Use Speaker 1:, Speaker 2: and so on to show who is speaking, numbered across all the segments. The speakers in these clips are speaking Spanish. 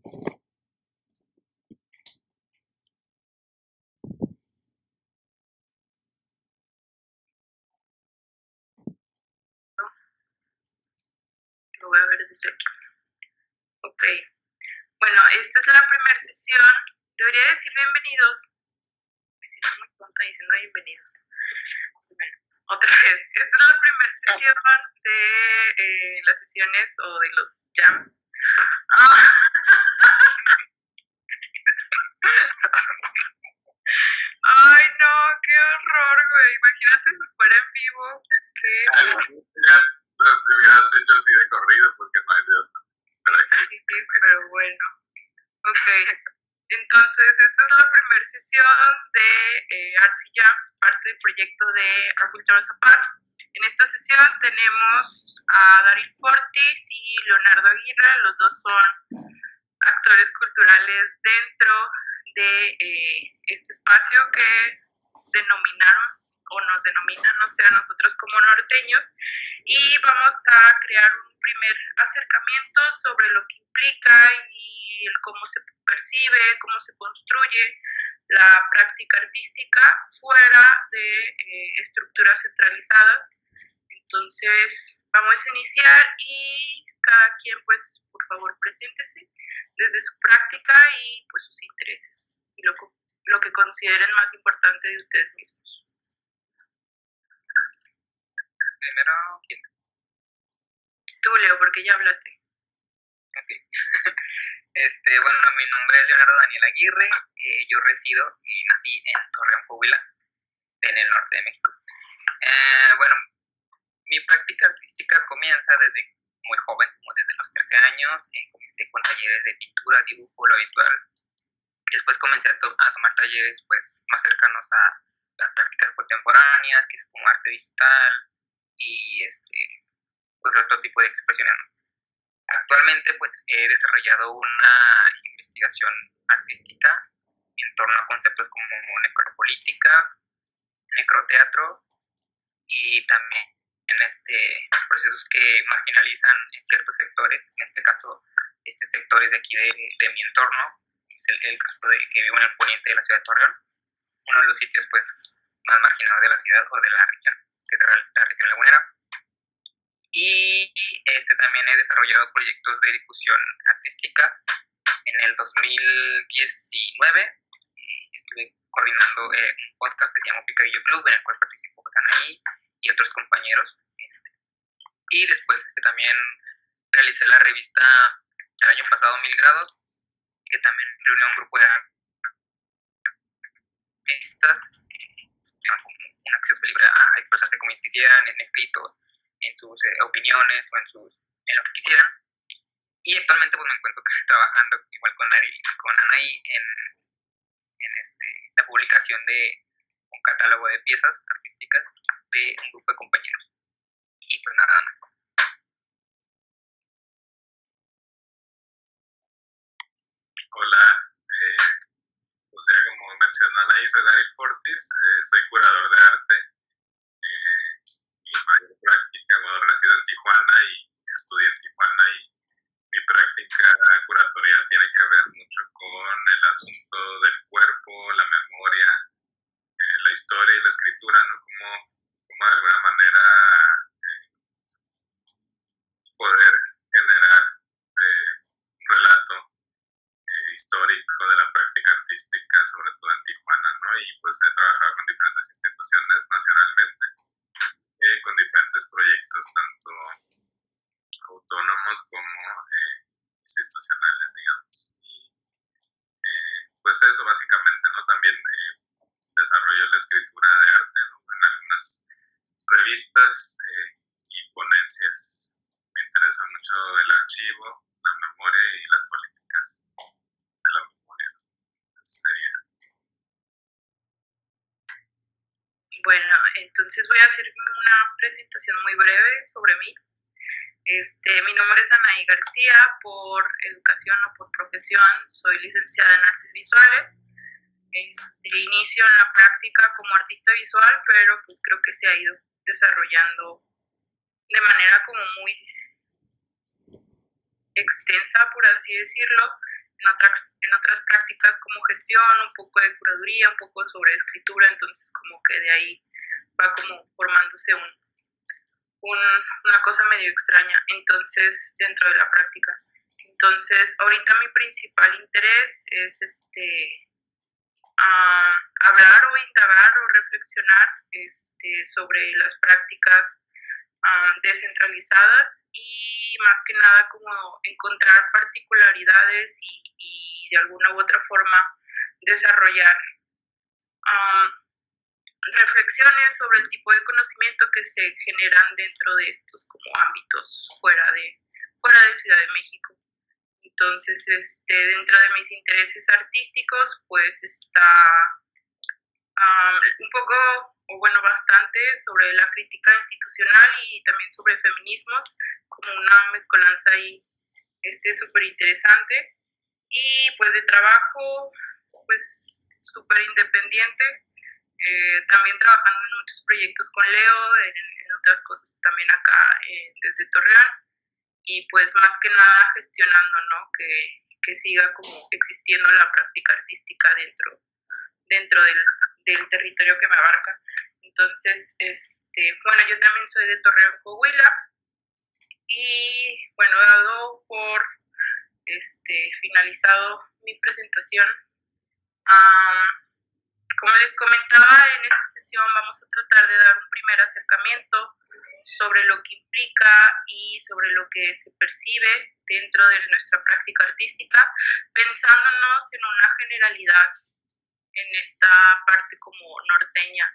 Speaker 1: Lo voy a ver desde aquí. Ok. Bueno, esta es la primera sesión. Debería decir bienvenidos. Me siento muy tonta diciendo bienvenidos. Bueno, otra vez. Esta es la primera sesión de las sesiones o de los jams. Ay, no, qué horror, güey. Imagínate si fuera en vivo.
Speaker 2: Ya lo hubieras hecho así de corrido porque no hay de otro.
Speaker 1: Pero bueno. Ok. Entonces, esta es la primera sesión de Arts y Jams, parte del proyecto de Our Cultural Apart. En esta sesión tenemos a Daryl Fortis y Leonardo Aguirre. Los dos son actores culturales dentro de este espacio que denominaron o nos denominan, no sé, a nosotros como norteños, y vamos a crear un primer acercamiento sobre lo que implica y cómo se percibe, cómo se construye la práctica artística fuera de estructuras centralizadas. Entonces, vamos a iniciar y cada quien, pues, por favor, preséntese desde su práctica y, pues, sus intereses y lo que consideren más importante de ustedes mismos.
Speaker 3: Primero, ¿quién?
Speaker 1: Tú, Leo, porque ya hablaste.
Speaker 3: Ok. Bueno, mi nombre es Leonardo Daniel Aguirre. Yo resido y nací en Torreón, Coahuila, en el norte de México. Bueno, mi práctica artística comienza desde muy joven, como desde los 13 años. Comencé con talleres de pintura, dibujo, lo habitual. Después comencé a tomar talleres pues más cercanos a las prácticas contemporáneas, que es como arte digital y pues otro tipo de expresiones. Actualmente pues he desarrollado una investigación artística en torno a conceptos como necropolítica, necroteatro y también en procesos que marginalizan en ciertos sectores, en este caso sectores de aquí de mi entorno. Es el caso de que vivo en el poniente de la ciudad de Torreón, uno de los sitios pues más marginados de la ciudad o de la región, que es la región lagunera. Y también he desarrollado proyectos de difusión artística. En el 2019 estuve coordinando un podcast que se llama Picadillo Club, en el cual participó Anaí y otros compañeros. Y después también realicé la revista el año pasado 1000 grados, que también reunió un grupo de artistas con un acceso libre a expresarse como ellos quisieran, en escritos, en sus opiniones o en lo que quisieran. Y actualmente pues me encuentro trabajando igual con Daryl y con Anaí en la publicación de un catálogo de piezas artísticas de un grupo de compañeros. Y pues nada más.
Speaker 2: Hola, pues ya como mencionó Anaí, soy Daryl Fortis, soy curador de arte. Mi mayor práctica, bueno, resido en Tijuana y estudié en Tijuana, y mi práctica curatorial tiene que ver mucho con el asunto del cuerpo, la memoria, la historia y la escritura, ¿no? Como de alguna manera poder generar un relato histórico de la práctica artística, sobre todo en Tijuana, ¿no? Y pues he trabajado con diferentes instituciones nacionalmente, con diferentes proyectos, tanto autónomos como institucionales, digamos. Y pues eso básicamente, ¿no? También desarrollo la escritura de arte, ¿no? En algunas revistas y ponencias. Me interesa mucho el archivo, la memoria y las políticas de la memoria. Eso sería.
Speaker 1: Bueno, entonces voy a hacer una presentación muy breve sobre mí. Mi nombre es Anaí García. Por educación o por profesión soy licenciada en artes visuales. Inicio en la práctica como artista visual, pero pues creo que se ha ido desarrollando de manera como muy extensa, por así decirlo, en otras prácticas como gestión, un poco de curaduría, un poco sobre escritura, entonces como que de ahí va como formándose una cosa medio extraña, entonces, dentro de la práctica. Entonces, ahorita mi principal interés es hablar o indagar o reflexionar sobre las prácticas descentralizadas y más que nada como encontrar particularidades y de alguna u otra forma desarrollar reflexiones sobre el tipo de conocimiento que se generan dentro de estos como ámbitos fuera de Ciudad de México. Entonces, dentro de mis intereses artísticos, pues está un poco, o bueno, bastante sobre la crítica institucional y también sobre feminismos, como una mezcolanza ahí súper interesante. Y pues de trabajo, pues súper independiente, también trabajando en muchos proyectos con Leo, en otras cosas también acá desde Torreón, y pues más que nada gestionando, ¿no? Que siga como existiendo la práctica artística dentro del territorio que me abarca. Entonces, bueno, yo también soy de Torreón, Coahuila, y bueno, dado por finalizado mi presentación, como les comentaba, en esta sesión vamos a tratar de dar un primer acercamiento sobre lo que implica y sobre lo que se percibe dentro de nuestra práctica artística, pensándonos en una generalidad en esta parte como norteña.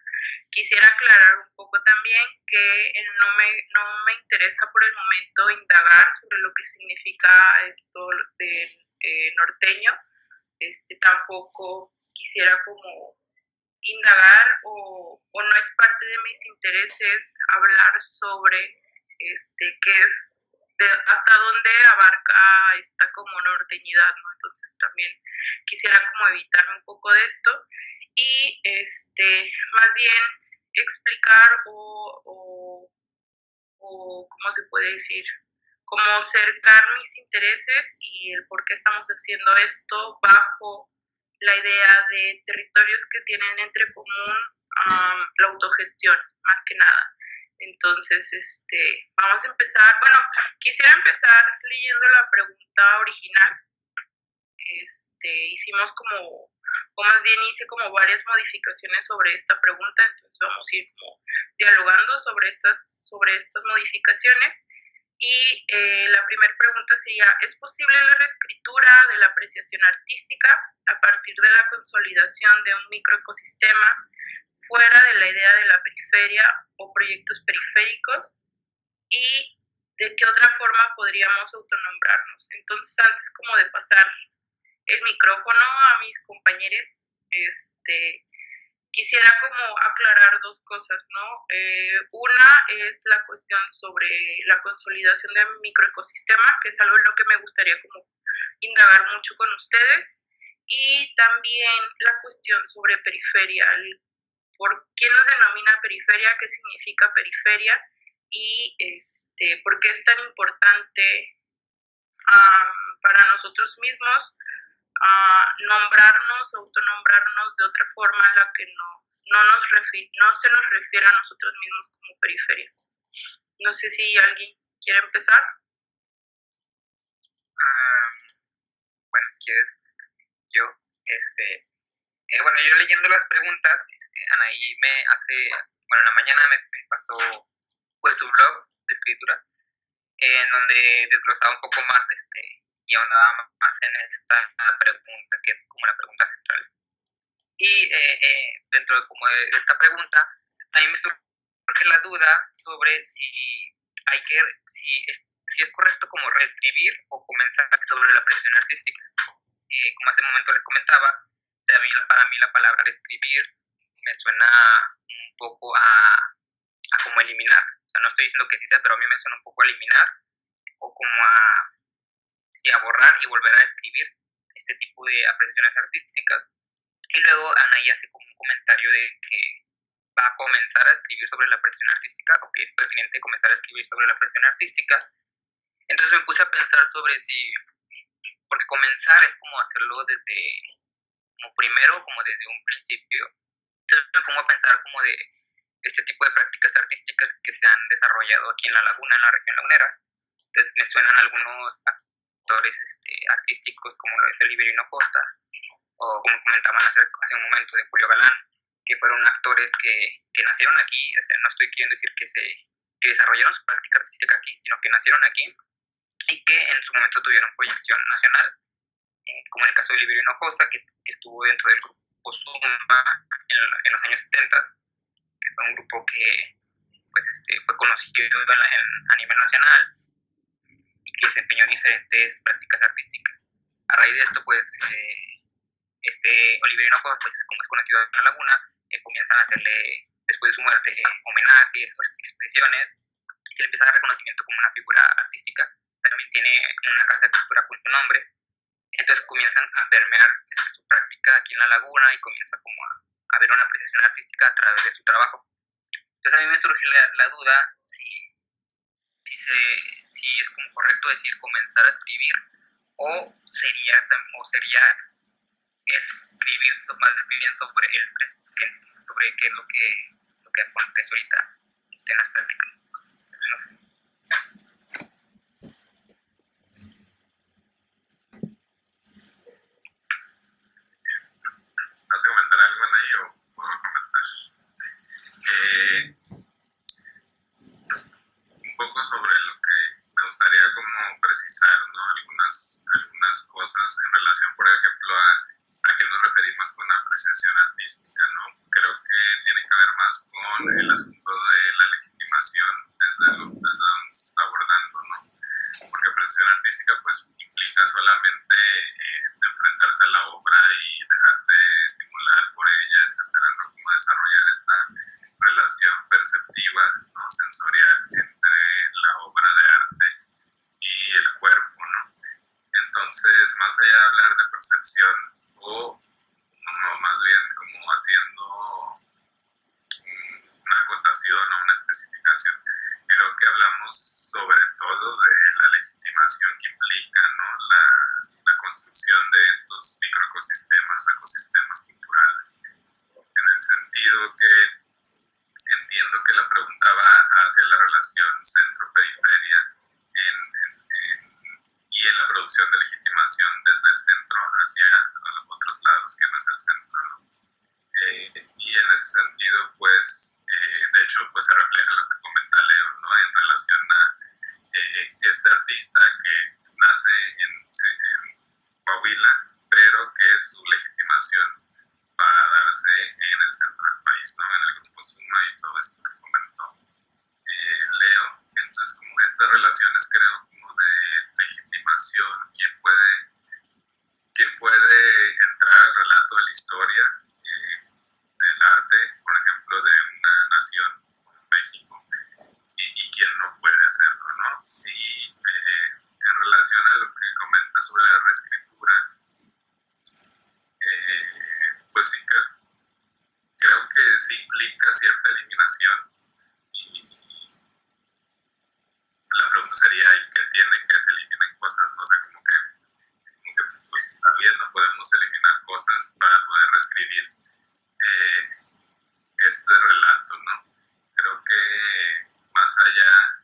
Speaker 1: Quisiera aclarar un poco también que no me interesa por el momento indagar sobre lo que significa esto de norteño. Tampoco quisiera como indagar o no es parte de mis intereses hablar sobre qué es, hasta dónde abarca esta como norteñidad, ¿no? Entonces también quisiera como evitarme un poco de esto y más bien explicar o ¿cómo se puede decir? Como cercar mis intereses y el por qué estamos haciendo esto bajo la idea de territorios que tienen entre común la autogestión, más que nada. Entonces, vamos a empezar. Bueno, quisiera empezar leyendo la pregunta original. Hicimos como, o más bien hice como varias modificaciones sobre esta pregunta, entonces vamos a ir como dialogando sobre estas modificaciones. Y la primera pregunta sería, ¿es posible la reescritura de la apreciación artística a partir de la consolidación de un microecosistema fuera de la idea de la periferia o proyectos periféricos? ¿Y de qué otra forma podríamos autonombrarnos? Entonces, antes como de pasar el micrófono a mis compañeros, quisiera como aclarar dos cosas, ¿no? Una es la cuestión sobre la consolidación de un microecosistema, que es algo en lo que me gustaría como indagar mucho con ustedes, y también la cuestión sobre periferia, por qué nos denomina periferia, qué significa periferia y por qué es tan importante para nosotros mismos nombrarnos, autonombrarnos de otra forma en la que no se nos refiere a nosotros mismos como periferia. No sé si alguien quiere empezar.
Speaker 3: Bueno, si quieres, yo, bueno, yo leyendo las preguntas, Anaí en la mañana me pasó pues su blog de escritura, en donde desglosaba un poco más, y ahondaba más en esta pregunta, que es como la pregunta central. Y dentro de esta pregunta, a mí me surge la duda sobre si es correcto como reescribir o comenzar sobre la apreciación artística. Como hace un momento les comentaba, para mí la palabra reescribir me suena un poco a como eliminar. O sea, no estoy diciendo que sí sea, pero a mí me suena un poco a eliminar o como a borrar y volver a escribir este tipo de apreciaciones artísticas. Y luego Anaí hace como un comentario de que va a comenzar a escribir sobre la apreciación artística, o que es pertinente comenzar a escribir sobre la apreciación artística. Entonces me puse a pensar sobre si porque comenzar es como hacerlo como primero, como desde un principio. Entonces me pongo a pensar como de este tipo de prácticas artísticas que se han desarrollado aquí en La Laguna, en la región lagunera. Entonces me suenan algunos actores artísticos como lo es Oliverio Hinojosa, o como comentaban hace un momento de Julio Galán, que fueron actores que nacieron aquí. O sea, no estoy queriendo decir que desarrollaron su práctica artística aquí, sino que nacieron aquí y que en su momento tuvieron proyección nacional, como en el caso de Oliverio Hinojosa, que estuvo dentro del grupo Zumba en los años 70, que fue un grupo que pues, fue conocido a nivel nacional y que desempeñó diferentes prácticas artísticas. A raíz de esto, pues, Oliverio Hinojosa, pues, como es conocido en La Laguna, comienzan a hacerle, después de su muerte, homenajes o exposiciones, y se le empieza a dar reconocimiento como una figura artística. También tiene una casa de cultura con su nombre. Entonces comienzan a permear su práctica aquí en La Laguna y comienza como a haber una apreciación artística a través de su trabajo. Entonces a mí me surge la duda si es como correcto decir comenzar a escribir o sería escribir más bien sobre el presente, sobre qué es lo que acontece ahorita en las prácticas. No sé.
Speaker 2: ¿Vas a comentar algo en ahí o puedo comentar? Un poco sobre lo que me gustaría como precisar, ¿no? Algunas cosas en relación, por ejemplo, a qué nos referimos con apreciación artística, ¿no? Creo que tiene que ver más con el asunto de la legitimación desde donde se está abordando, ¿no? Porque apreciación artística pues implica solamente enfrentarte a la obra y dejarte estimular por ella, etcétera, ¿no? Como desarrollar esta relación perceptiva, ¿no? Sensorial entre la obra de arte y el cuerpo, ¿no? Entonces, más allá de hablar de percepción o más bien como haciendo una acotación o una especificación, creo que hablamos sobre todo de la legitimación que implica, ¿no? la construcción de estos microecosistemas o ecosistemas culturales, en el sentido que entiendo que la pregunta va hacia la relación centro-periferia y en la producción de legitimación desde el centro hacia otros lados que no es el centro, ¿no? Y en ese sentido, pues, de hecho, pues se refleja lo que comenta Leo, ¿no? En relación a este artista que nace en Coahuila, pero que su legitimación va a darse en el centro del país, ¿no? En el grupo Suma y todo esto que comentó Leo. Entonces, como estas relaciones, creo, como de legitimación, quién puede entrar al relato de la historia del arte, por ejemplo, de una nación como México, y quién no puede hacerlo, ¿no? Y en relación a lo que comenta sobre la reescritura, pues sí, creo que sí implica cierta eliminación, y la pregunta sería, ¿y qué tiene que se eliminen cosas? ¿No? O sea, como que pues está bien, no podemos eliminar cosas para poder reescribir este relato, ¿no? Creo que más allá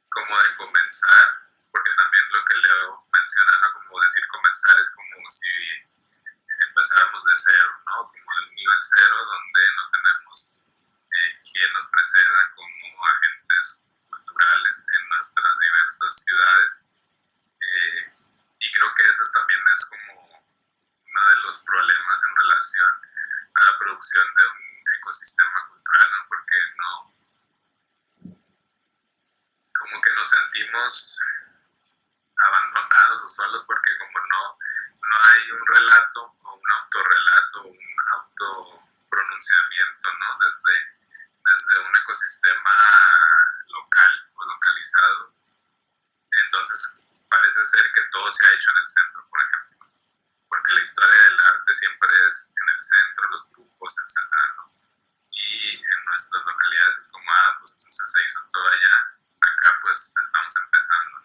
Speaker 2: como de comenzar, porque también lo que Leo menciona, ¿no? Como decir comenzar es como si empezáramos de cero, ¿no? Como de un nivel cero donde no tenemos quien nos preceda como agentes culturales en nuestras diversas ciudades. Y creo que eso también es como uno de los problemas en relación a la producción de un ecosistema cultural, ¿no? Porque como que nos sentimos abandonados o solos porque como no hay un relato o un autorrelato, un autopronunciamiento, ¿no? Desde un ecosistema local o localizado. Entonces parece ser que todo se ha hecho en el centro, por ejemplo, porque la historia del arte siempre es en el centro, los grupos, etcétera, ¿no? Y en nuestras localidades es como, pues entonces se hizo todo allá, acá pues estamos empezando,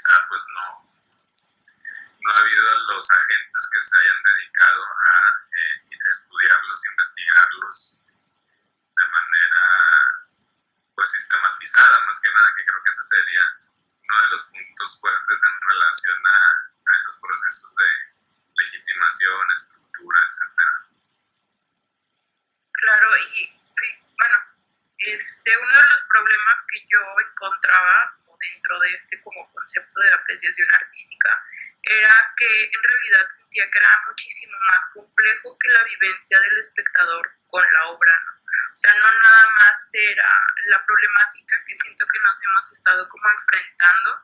Speaker 2: quizá pues no ha habido los agentes que se hayan dedicado a estudiarlos, investigarlos de manera pues sistematizada, más que nada, que creo que ese sería uno de los puntos fuertes en relación a esos procesos de legitimación, estructura, etcétera.
Speaker 1: Claro, y bueno, uno de los problemas que yo encontraba dentro de este como concepto de apreciación artística era que en realidad sentía que era muchísimo más complejo que la vivencia del espectador con la obra, ¿no? O sea, no nada más era la problemática que siento que nos hemos estado como enfrentando,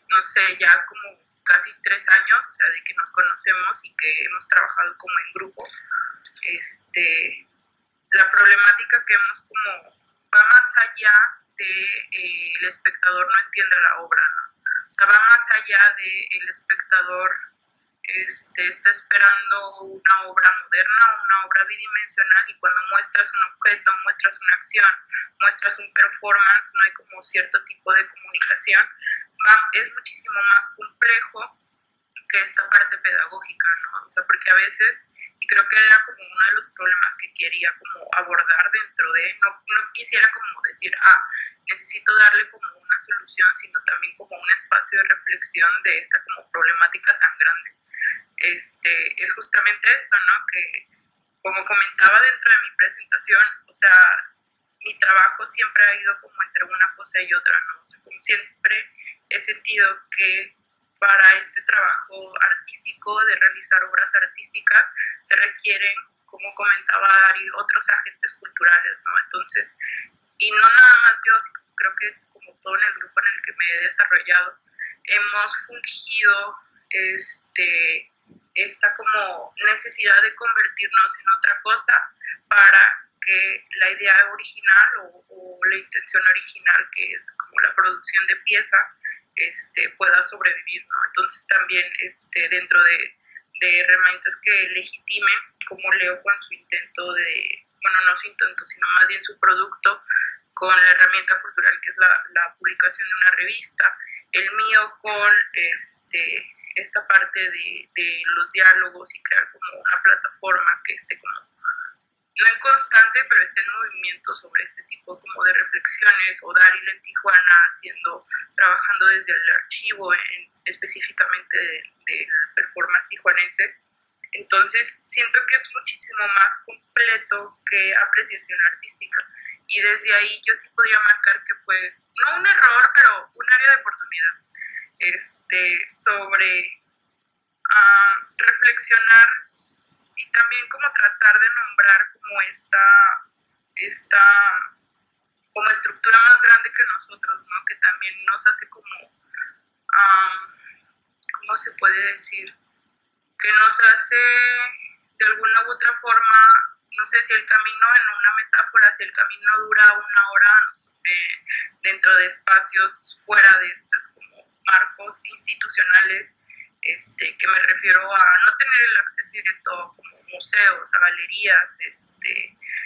Speaker 1: no sé, ya como casi 3 años, o sea, de que nos conocemos y que hemos trabajado como en grupo, la problemática que hemos como va más allá de el espectador no entiende la obra, ¿no? O sea, va más allá de el espectador está esperando una obra moderna, una obra bidimensional, y cuando muestras un objeto, muestras una acción, muestras un performance, no hay como cierto tipo de comunicación. Es muchísimo más complejo que esta parte pedagógica, ¿no? O sea, porque a veces, y creo que era como uno de los problemas que quería como abordar dentro de, no quisiera como decir, necesito darle como una solución, sino también como un espacio de reflexión de esta como problemática tan grande. Es justamente esto, ¿no? Que como comentaba dentro de mi presentación, o sea, mi trabajo siempre ha ido como entre una cosa y otra, ¿no? O sea, como siempre he sentido que para este trabajo artístico, de realizar obras artísticas, se requieren, como comentaba Ari, otros agentes culturales, ¿no? Entonces, y no nada más yo, creo que como todo en el grupo en el que me he desarrollado, hemos fungido esta como necesidad de convertirnos en otra cosa para que la idea original o la intención original, que es como la producción de pieza, pueda sobrevivir, ¿no? Entonces también dentro de herramientas que legitimen, como Leo con su intento de, bueno, no su intento, sino más bien su producto con la herramienta cultural que es la publicación de una revista, el mío con esta parte de los diálogos y crear como una plataforma que esté como, no en constante, pero esté en movimiento sobre este tipo como de reflexiones, o Daryl en Tijuana trabajando desde el archivo específicamente del performance tijuanense. Entonces siento que es muchísimo más completo que apreciación artística, y desde ahí yo sí podría marcar que fue, no un error, pero un área de oportunidad, sobre reflexionar y también como tratar de nombrar como esta como estructura más grande que nosotros, ¿no? Que también nos hace como, ¿cómo se puede decir? Que nos hace de alguna u otra forma, no sé si el camino, en una metáfora, si el camino dura 1 hora dentro de espacios fuera de estos como marcos institucionales, que me refiero a no tener el acceso directo a como museos, a galerías,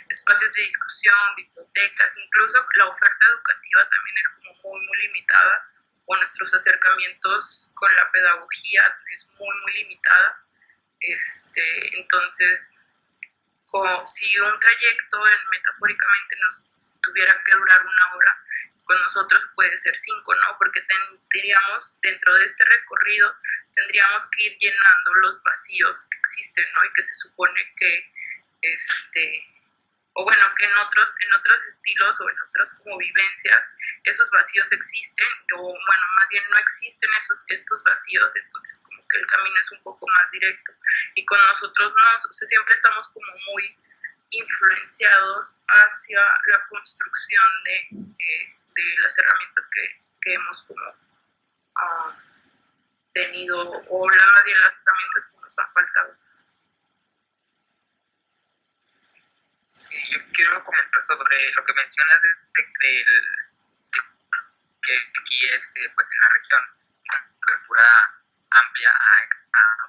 Speaker 1: espacios de discusión, bibliotecas, incluso la oferta educativa también es como muy, muy limitada, o nuestros acercamientos con la pedagogía es muy, muy limitada. Entonces, si un trayecto metafóricamente nos tuviera que durar 1 hora, con nosotros puede ser 5, ¿no? Porque tendríamos, dentro de este recorrido, tendríamos que ir llenando los vacíos que existen, ¿no? Y que se supone que, o bueno, que en otros estilos o en otras como vivencias, esos vacíos existen, o bueno, más bien no existen estos vacíos, entonces como que el camino es un poco más directo. Y con nosotros no, o sea, siempre estamos como muy influenciados hacia la construcción de las herramientas que hemos como tenido, o más bien las herramientas que nos han faltado.
Speaker 3: Sí, yo quiero comentar sobre lo que mencionas que aquí pues en la región una cobertura amplia a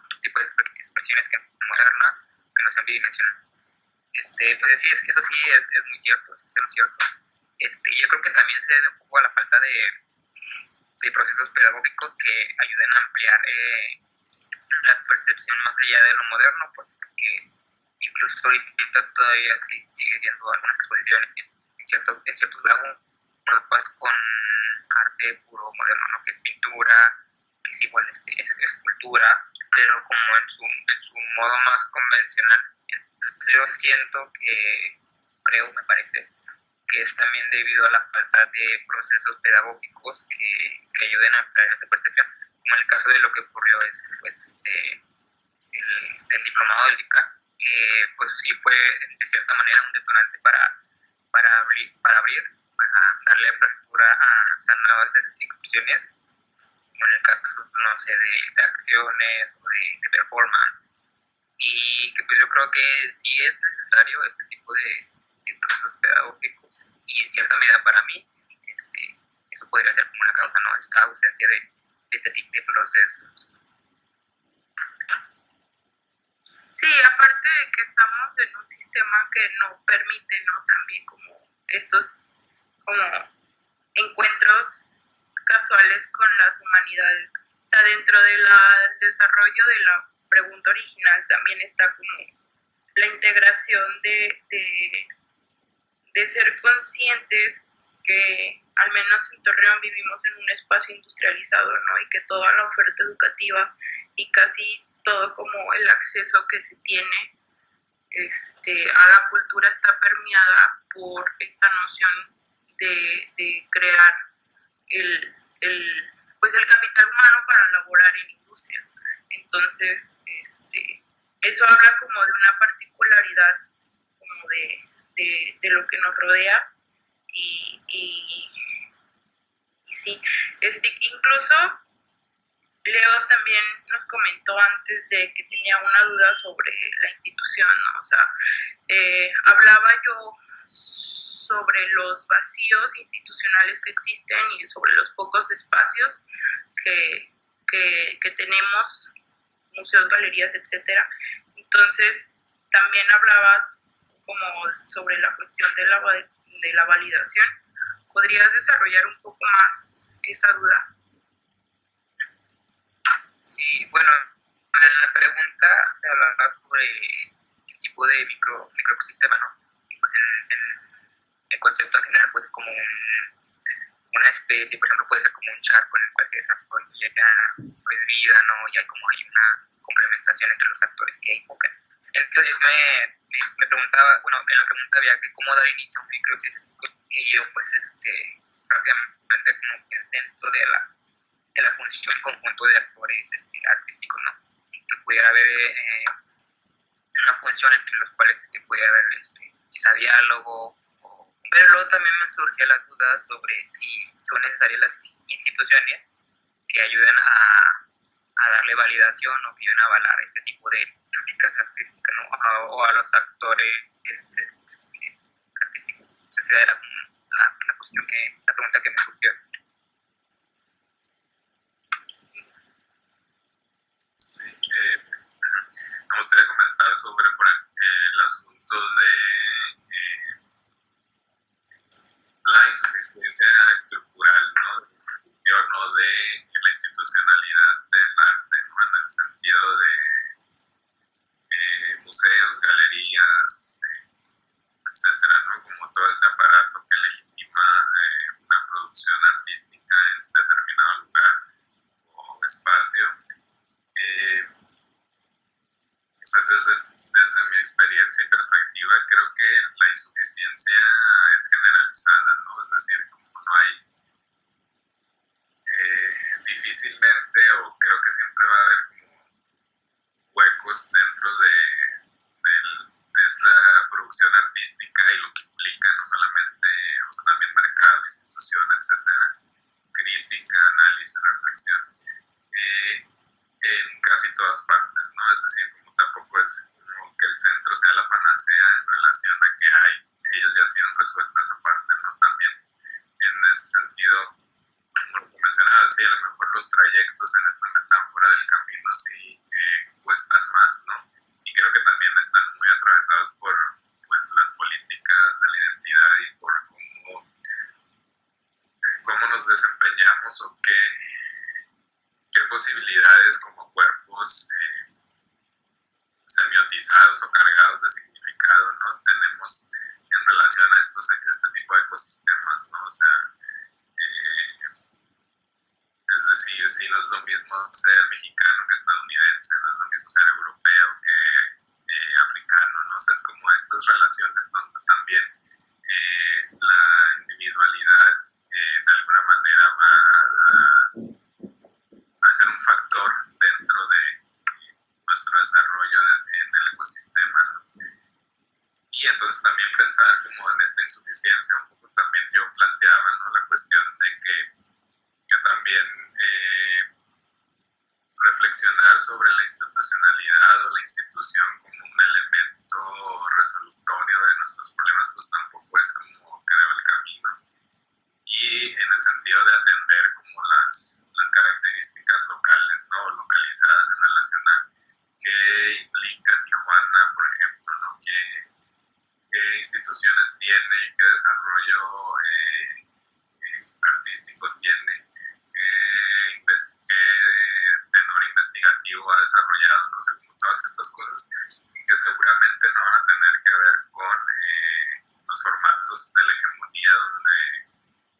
Speaker 3: otro tipo de expresiones que modernas, que no sean bidimensionales. Pues sí, eso sí es muy cierto, es muy cierto. Yo creo que también se debe un poco a la falta de procesos pedagógicos que ayuden a ampliar la percepción más allá de lo moderno, porque incluso ahorita todavía sí sigue viendo algunas exposiciones en ciertos lados con arte puro moderno, ¿no? Que es pintura, que es igual es escultura, pero como en su modo más convencional. Entonces yo siento me parece, que es también debido a la falta de procesos pedagógicos que ayuden a ampliar esa percepción, como en el caso de lo que ocurrió el diplomado del DIPRA, que pues sí fue de cierta manera un detonante para darle apertura a nuevas expresiones, como en el caso, no sé, de acciones o de performance, y que pues yo creo que sí es necesario este tipo de procesos pedagógicos, y en cierta medida para mí eso podría ser como una causa, ¿no? Esta ausencia de este tipo de procesos.
Speaker 1: Sí, aparte de que estamos en un sistema que no permite, ¿no? También como estos como encuentros casuales con las humanidades. O sea, dentro del desarrollo de la pregunta original también está como la integración de ser conscientes que al menos en Torreón vivimos en un espacio industrializado, ¿no? Y que toda la oferta educativa y casi todo como el acceso que se tiene a la cultura está permeada por esta noción de crear pues el capital humano para laborar en industria. Entonces, eso habla como de una particularidad como de lo que nos rodea y sí, incluso Leo también nos comentó antes de que tenía una duda sobre la institución, ¿no? O sea, hablaba yo sobre los vacíos institucionales que existen y sobre los pocos espacios que tenemos, museos, galerías, etcétera. Entonces, también hablabas como sobre la cuestión de la validación. ¿Podrías desarrollar un poco más esa duda?
Speaker 3: Sí, bueno, en la pregunta se hablaba sobre el tipo de microecosistema, ¿no? Y pues el concepto en general pues es como una especie, por ejemplo, puede ser como un charco en el cual se desarrolla pues, vida, ¿no? Y hay una complementación entre los actores que invocan. Entonces yo me preguntaba, bueno, en la pregunta había que cómo dar inicio a un microecosistema, y yo pues rápidamente como pensé en esto de la función en conjunto de actores artísticos, ¿no? Que pudiera haber una función entre los cuales pudiera haber quizá diálogo, pero luego también me surgía la duda sobre si son necesarias las instituciones que ayuden a darle validación o que ayuden a avalar este tipo de prácticas artísticas, ¿no? O a los actores artísticos. Entonces esa era la pregunta que me surgió.
Speaker 2: Sí, me gustaría comentar sobre el asunto de la insuficiencia estructural, ¿no? No de la institucionalidad del arte, ¿no? En el sentido de museos, galerías, etcétera, ¿no? Como todo este aparato que legitima una producción artística en determinado lugar o espacio. O sea, desde mi experiencia y perspectiva, creo que la insuficiencia es generalizada, ¿no? Es decir, como no hay difícilmente, o creo que siempre va a haber como huecos dentro de esta producción artística y lo que implica no solamente, o sea, también mercado, institución, etcétera, crítica, análisis, reflexión, en casi todas partes, ¿no? Es decir, como tampoco es como que el centro sea la panacea en relación a que ellos ya tienen resuelta esa parte, ¿no? También en ese sentido, como lo mencionaba, sí, a lo mejor los trayectos en esta metáfora del camino sí cuestan más, ¿no? Y creo que también están muy atravesados por pues, las políticas de la identidad y por cómo nos desempeñamos o qué utilizados o cargados de significado, ¿no? Tenemos en relación a este tipo de ecosistemas, ¿no? O sea, es decir, si no es lo mismo ser mexicano que estadounidense, no es lo mismo ser europeo que africano, ¿no? O sea, es como estas relaciones donde también la individualidad de alguna manera va a ser un factor dentro de nuestro desarrollo en el ecosistema, ¿no? Y entonces también pensar como en esta insuficiencia, un poco también yo planteaba, ¿no? La cuestión de que también reflexionar sobre la institucionalidad o la institución como un elemento resolutorio de nuestros problemas, pues tampoco es como creo el camino. Y en el sentido de atender como las características locales, ¿no? Localizadas en relación a qué implica Tijuana, por ejemplo, ¿no? ¿Qué instituciones tiene, qué desarrollo artístico tiene, qué tenor investigativo ha desarrollado, no sé, como todas estas cosas que seguramente no van a tener que ver con los formatos de la hegemonía donde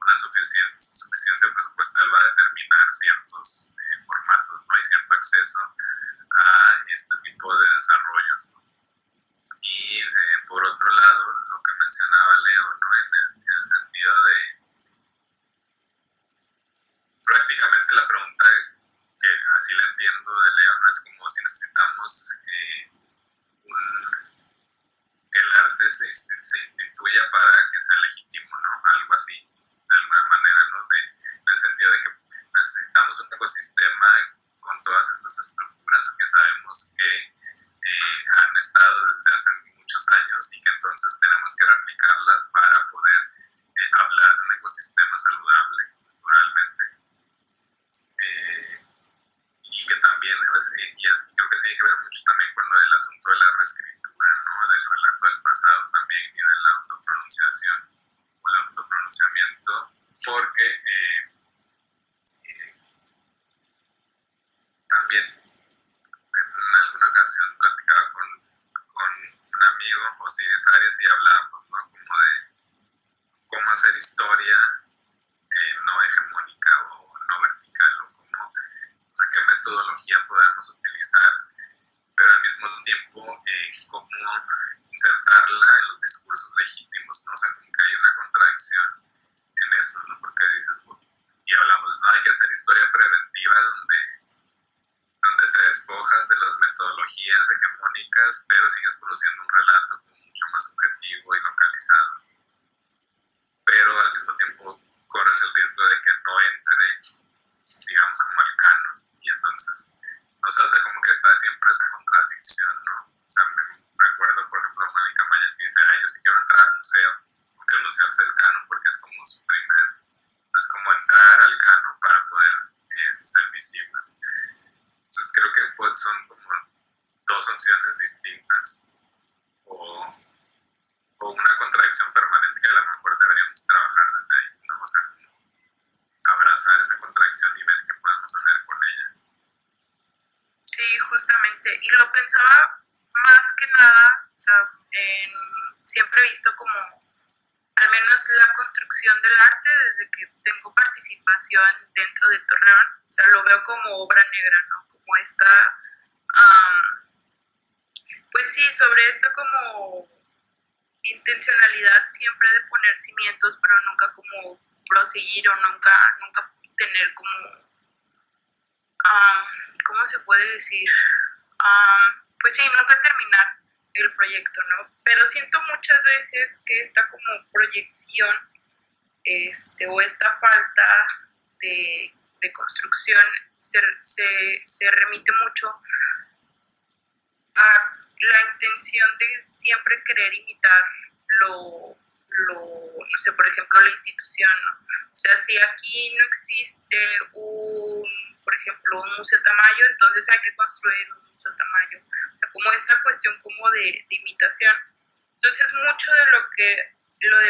Speaker 2: una suficiencia presupuestal va a determinar ciertos formatos, ¿no? Hay cierto acceso a este tipo de desarrollos, ¿no? Y por otro lado, lo que mencionaba Leo, ¿no? En el sentido de prácticamente la pregunta que así la entiendo de Leo, ¿no? Es como si necesitamos que el arte se instituya para que sea legítimo, ¿no? Algo así, de alguna manera, ¿no? En el sentido de que necesitamos un ecosistema con todas estas estructuras que sabemos que han estado desde hace muchos años y que entonces tenemos que replicarlas para poder hablar de un ecosistema saludable culturalmente. Y que también, y creo que tiene que ver mucho también con el asunto de la reescritura, ¿no? Del relato del pasado también y de la autopronunciación o el autopronunciamiento, porque también en alguna ocasión platicaba con un amigo, Osiris Arias, y hablábamos, ¿no? Como de cómo hacer historia no hegemónica o no vertical, o cómo, o sea, qué metodología podemos utilizar, pero al mismo tiempo cómo insertarla en los discursos legítimos, ¿no? O sea, como que hay una contradicción en eso, ¿no? Porque dices, y hablamos, ¿no? Hay que hacer historia preventiva donde te despojas de las metodologías hegemónicas, pero sigues produciendo un relato como mucho más subjetivo y localizado. Pero al mismo tiempo corres el riesgo de que no entre, digamos, como al canon. Y entonces, o sea, como que está siempre esa contradicción, ¿no? O sea, me recuerdo, por ejemplo, a Mónica Maya que dice, yo sí quiero entrar al museo, porque el museo es el canon, porque es como su primer, es como entrar al canon para poder ser visible. Entonces creo que son como dos opciones distintas o una contradicción permanente que a lo mejor deberíamos trabajar desde ahí, ¿no? O sea, como abrazar esa contradicción y ver qué podemos hacer con ella.
Speaker 1: Sí, justamente. Y lo pensaba más que nada, o sea, siempre he visto como, al menos la construcción del arte, desde que tengo participación dentro de Torreón, o sea, lo veo como obra negra, ¿no? Como esta, pues sí, sobre esta como intencionalidad siempre de poner cimientos, pero nunca como proseguir o nunca tener como, ¿cómo se puede decir? Pues sí, nunca terminar el proyecto, ¿no? Pero siento muchas veces que esta como proyección o esta falta de construcción se remite mucho a la intención de siempre querer imitar no sé, por ejemplo, la institución, ¿no? O sea, si aquí no existe por ejemplo, un Museo Tamayo, entonces hay que construir un Museo Tamayo. O sea, como esta cuestión como de imitación. Entonces, mucho de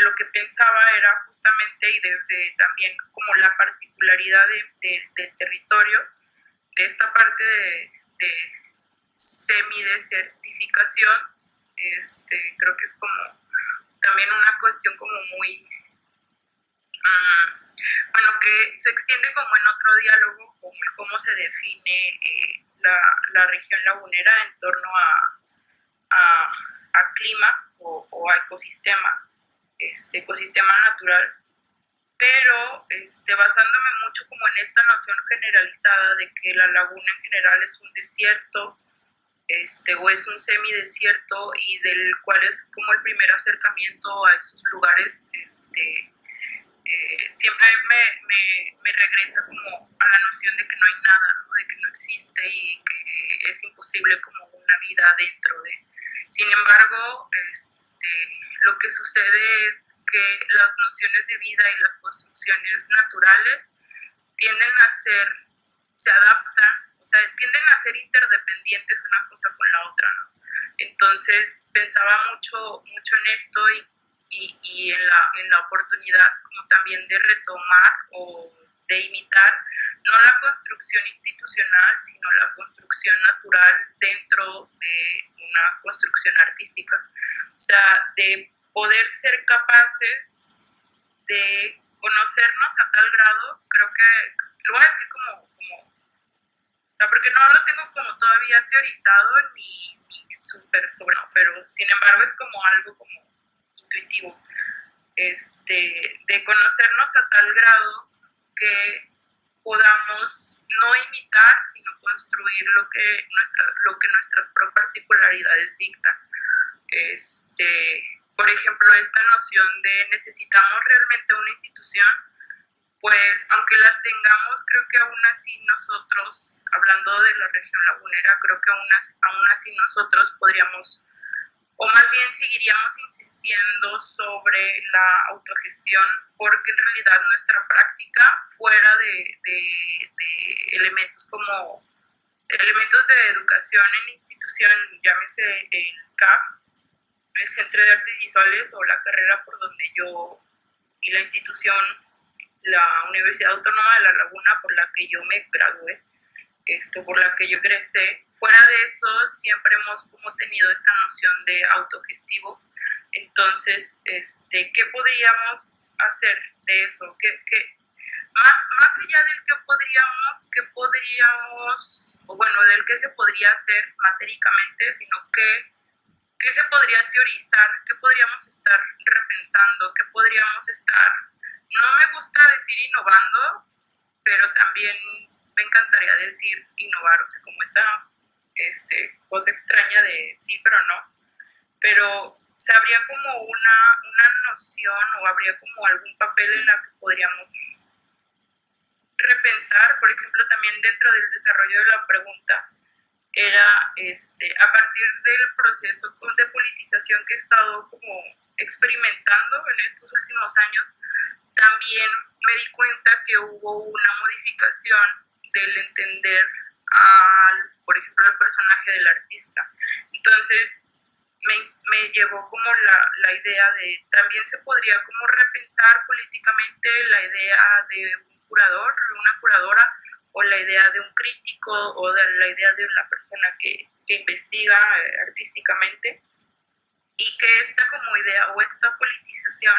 Speaker 1: lo que pensaba era justamente, y desde también como la particularidad del territorio, de esta parte semidesertificación. Creo que es como también una cuestión como muy, bueno, que se extiende como en otro diálogo, como cómo se define la región lagunera en torno a clima o a ecosistema, ecosistema natural, pero basándome mucho como en esta noción generalizada de que la laguna en general es un desierto, o es un semidesierto, y del cual es como el primer acercamiento a estos lugares, siempre me regresa como a la noción de que no hay nada, ¿no? De que no existe y que es imposible como una vida dentro de. Sin embargo, lo que sucede es que las nociones de vida y las construcciones naturales tienden a se adaptan, o sea, tienden a ser interdependientes una cosa con la otra, ¿no? Entonces pensaba mucho en esto y en la oportunidad como también de retomar o de imitar no la construcción institucional, sino la construcción natural dentro de una construcción artística. O sea, de poder ser capaces de conocernos a tal grado, creo que, lo voy a decir como porque no lo tengo como todavía teorizado ni súper sobre, no, pero sin embargo es como algo como intuitivo, de conocernos a tal grado que podamos no imitar, sino construir lo que nuestras particularidades dictan. Por ejemplo, esta noción de necesitamos realmente una institución, pues aunque la tengamos, creo que aún así nosotros, hablando de la región lagunera, creo que aún así nosotros podríamos, o más bien seguiríamos insistiendo sobre la autogestión, porque en realidad nuestra práctica, fuera de elementos como elementos de educación en institución, llámese el CAF, el Centro de Artes Visuales, o la carrera por donde yo, y la institución, la Universidad Autónoma de La Laguna, por la que yo me gradué, por la que yo egresé, fuera de eso siempre hemos como tenido esta noción de autogestivo. Entonces, ¿qué podríamos hacer de eso? Más allá del o bueno, del que se podría hacer matéricamente, sino qué se podría teorizar, qué podríamos estar repensando, qué podríamos estar, no me gusta decir innovando, pero también me encantaría decir innovar, o sea, como esta cosa extraña de sí, pero no. Pero, o sea, habría como una noción, o habría como algún papel en la que podríamos repensar, por ejemplo, también dentro del desarrollo de la pregunta, era a partir del proceso de politización que he estado como experimentando en estos últimos años, también me di cuenta que hubo una modificación del entender por ejemplo, al personaje del artista. Entonces, me llegó como la idea de, también se podría como repensar políticamente la idea de un curador, una curadora, o la idea de un crítico, o de la idea de una persona que investiga artísticamente, y que esta como idea o esta politización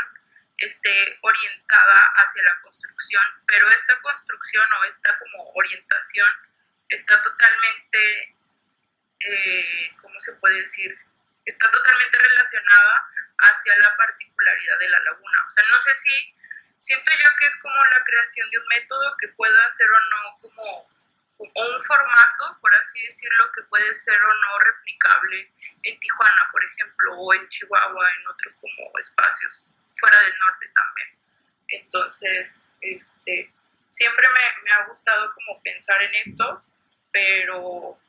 Speaker 1: esté orientada hacia la construcción, pero esta construcción o esta como orientación está totalmente, ¿cómo se puede decir? Está totalmente relacionada hacia la particularidad de la laguna. O sea, no sé si, siento yo que es como la creación de un método que pueda ser o no como, o un formato, por así decirlo, que puede ser o no replicable en Tijuana, por ejemplo, o en Chihuahua, en otros como espacios fuera del norte también. Entonces, siempre me ha gustado como pensar en esto, pero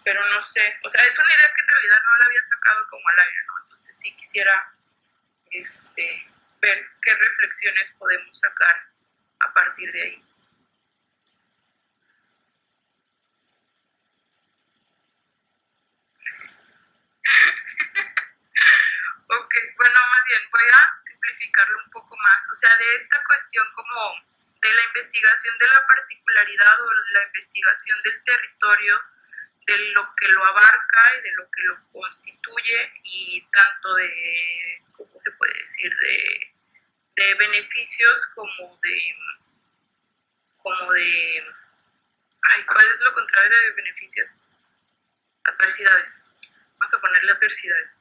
Speaker 1: no sé, o sea, es una idea que en realidad no la había sacado como al aire, ¿no? Entonces sí quisiera ver qué reflexiones podemos sacar a partir de ahí. Ok, bueno, más bien voy a simplificarlo un poco más, o sea, de esta cuestión como de la investigación de la particularidad o la investigación del territorio de lo que lo abarca y de lo que lo constituye, y tanto de, ¿cómo se puede decir?, de beneficios como de, ay, ¿cuál es lo contrario de beneficios? Adversidades. Vamos a ponerle adversidades.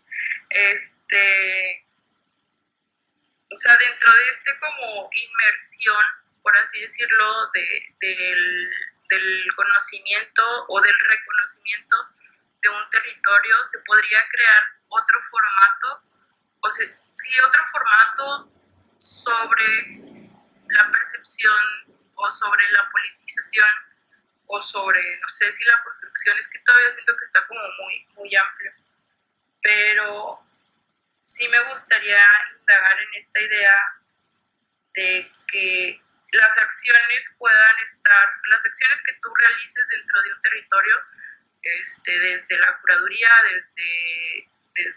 Speaker 1: O sea, dentro de como inmersión, por así decirlo, del conocimiento o del reconocimiento de un territorio, se podría crear otro formato, o sea, sí, otro formato sobre la percepción o sobre la politización o sobre, no sé si la construcción, es que todavía siento que está como muy, muy amplio, pero sí me gustaría indagar en esta idea de que las acciones las acciones que tú realices dentro de un territorio, desde la curaduría, desde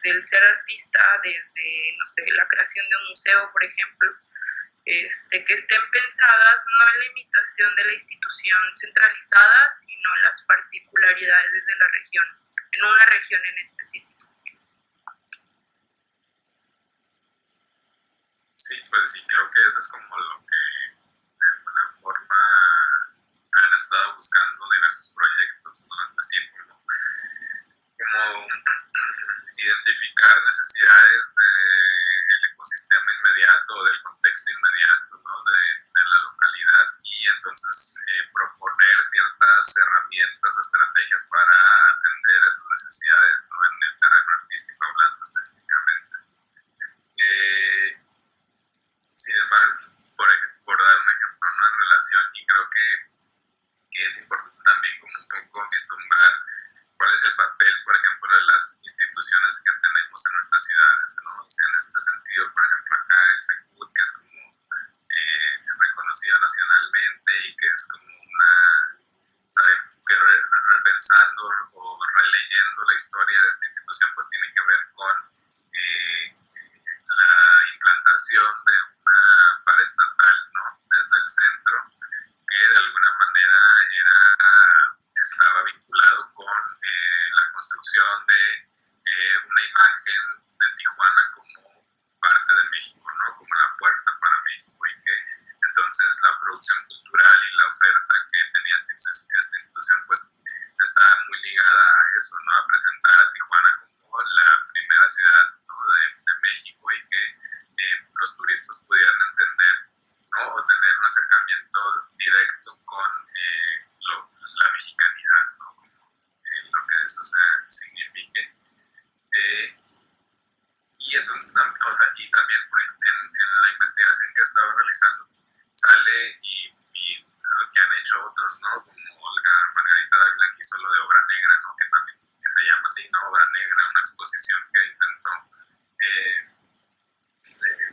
Speaker 1: el ser artista, desde, no sé, la creación de un museo, por ejemplo, que estén pensadas no en la imitación de la institución centralizada, sino en las particularidades de la región, en una región en específico.
Speaker 2: Sí, pues sí, creo que eso es como lo que de alguna forma han estado buscando diversos proyectos, ¿no? Es decir, como identificar necesidades del ecosistema inmediato o del contexto inmediato, ¿no? de la localidad, y entonces proponer ciertas herramientas o estrategias para atender esas necesidades, ¿no? En el terreno artístico hablando específicamente. Sin embargo, por dar un ejemplo, ¿no? En relación, y creo que es importante también como un poco vislumbrar cuál es el papel, por ejemplo, de las instituciones que tenemos en nuestras ciudades, ¿no? O sea, en este sentido, por ejemplo, acá el SECUT, que es como reconocido nacionalmente y que es como una, ¿sabe? Que repensando o releyendo la historia de esta institución, pues tiene que ver con la implantación de una paraestatal, ¿no? Desde el centro, que de alguna manera estaba vinculado con la construcción de una imagen de Tijuana como parte de México, ¿no? Como la puerta para México, y que entonces la producción cultural y la oferta que tenía esta institución pues estaba muy ligada a eso, ¿no? A presentar a Tijuana como la primera ciudad, ¿no? de México, y que los turistas pudieran entender, ¿no? O tener un acercamiento directo con la mexicanidad, ¿no? Como lo que eso signifique. Y entonces, o sea, y también en la investigación que he estado realizando sale y que han hecho otros, ¿no? Como Olga Margarita Dávila, que hizo lo de Obra Negra, ¿no? Que se llama así, ¿no? Obra Negra, una exposición que intentó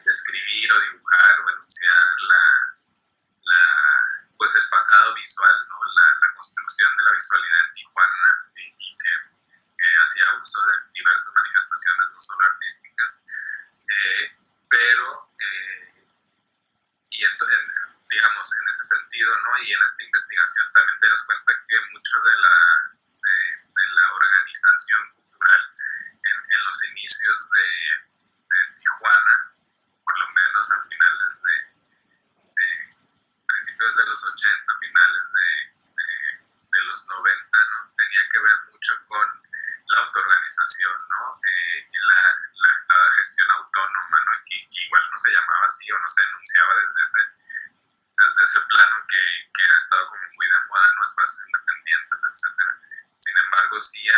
Speaker 2: describir o dibujar o enunciar pues el pasado visual, ¿no? La construcción de la visualidad en Tijuana, y que hacía uso de diversas manifestaciones, no solo artísticas, pero digamos, en ese sentido, ¿no? Y en esta investigación también te das cuenta que mucho de la organización cultural en los inicios de Tijuana, por lo menos a finales de principios de los 80, finales de los 90, ¿no? Tenía que ver mucho con la autoorganización, ¿no? Y la gestión autónoma, ¿no? Que igual no se llamaba así o no se enunciaba desde ese plano que ha estado como muy de moda, ¿no? Espacios independientes, etcétera. Sin embargo, si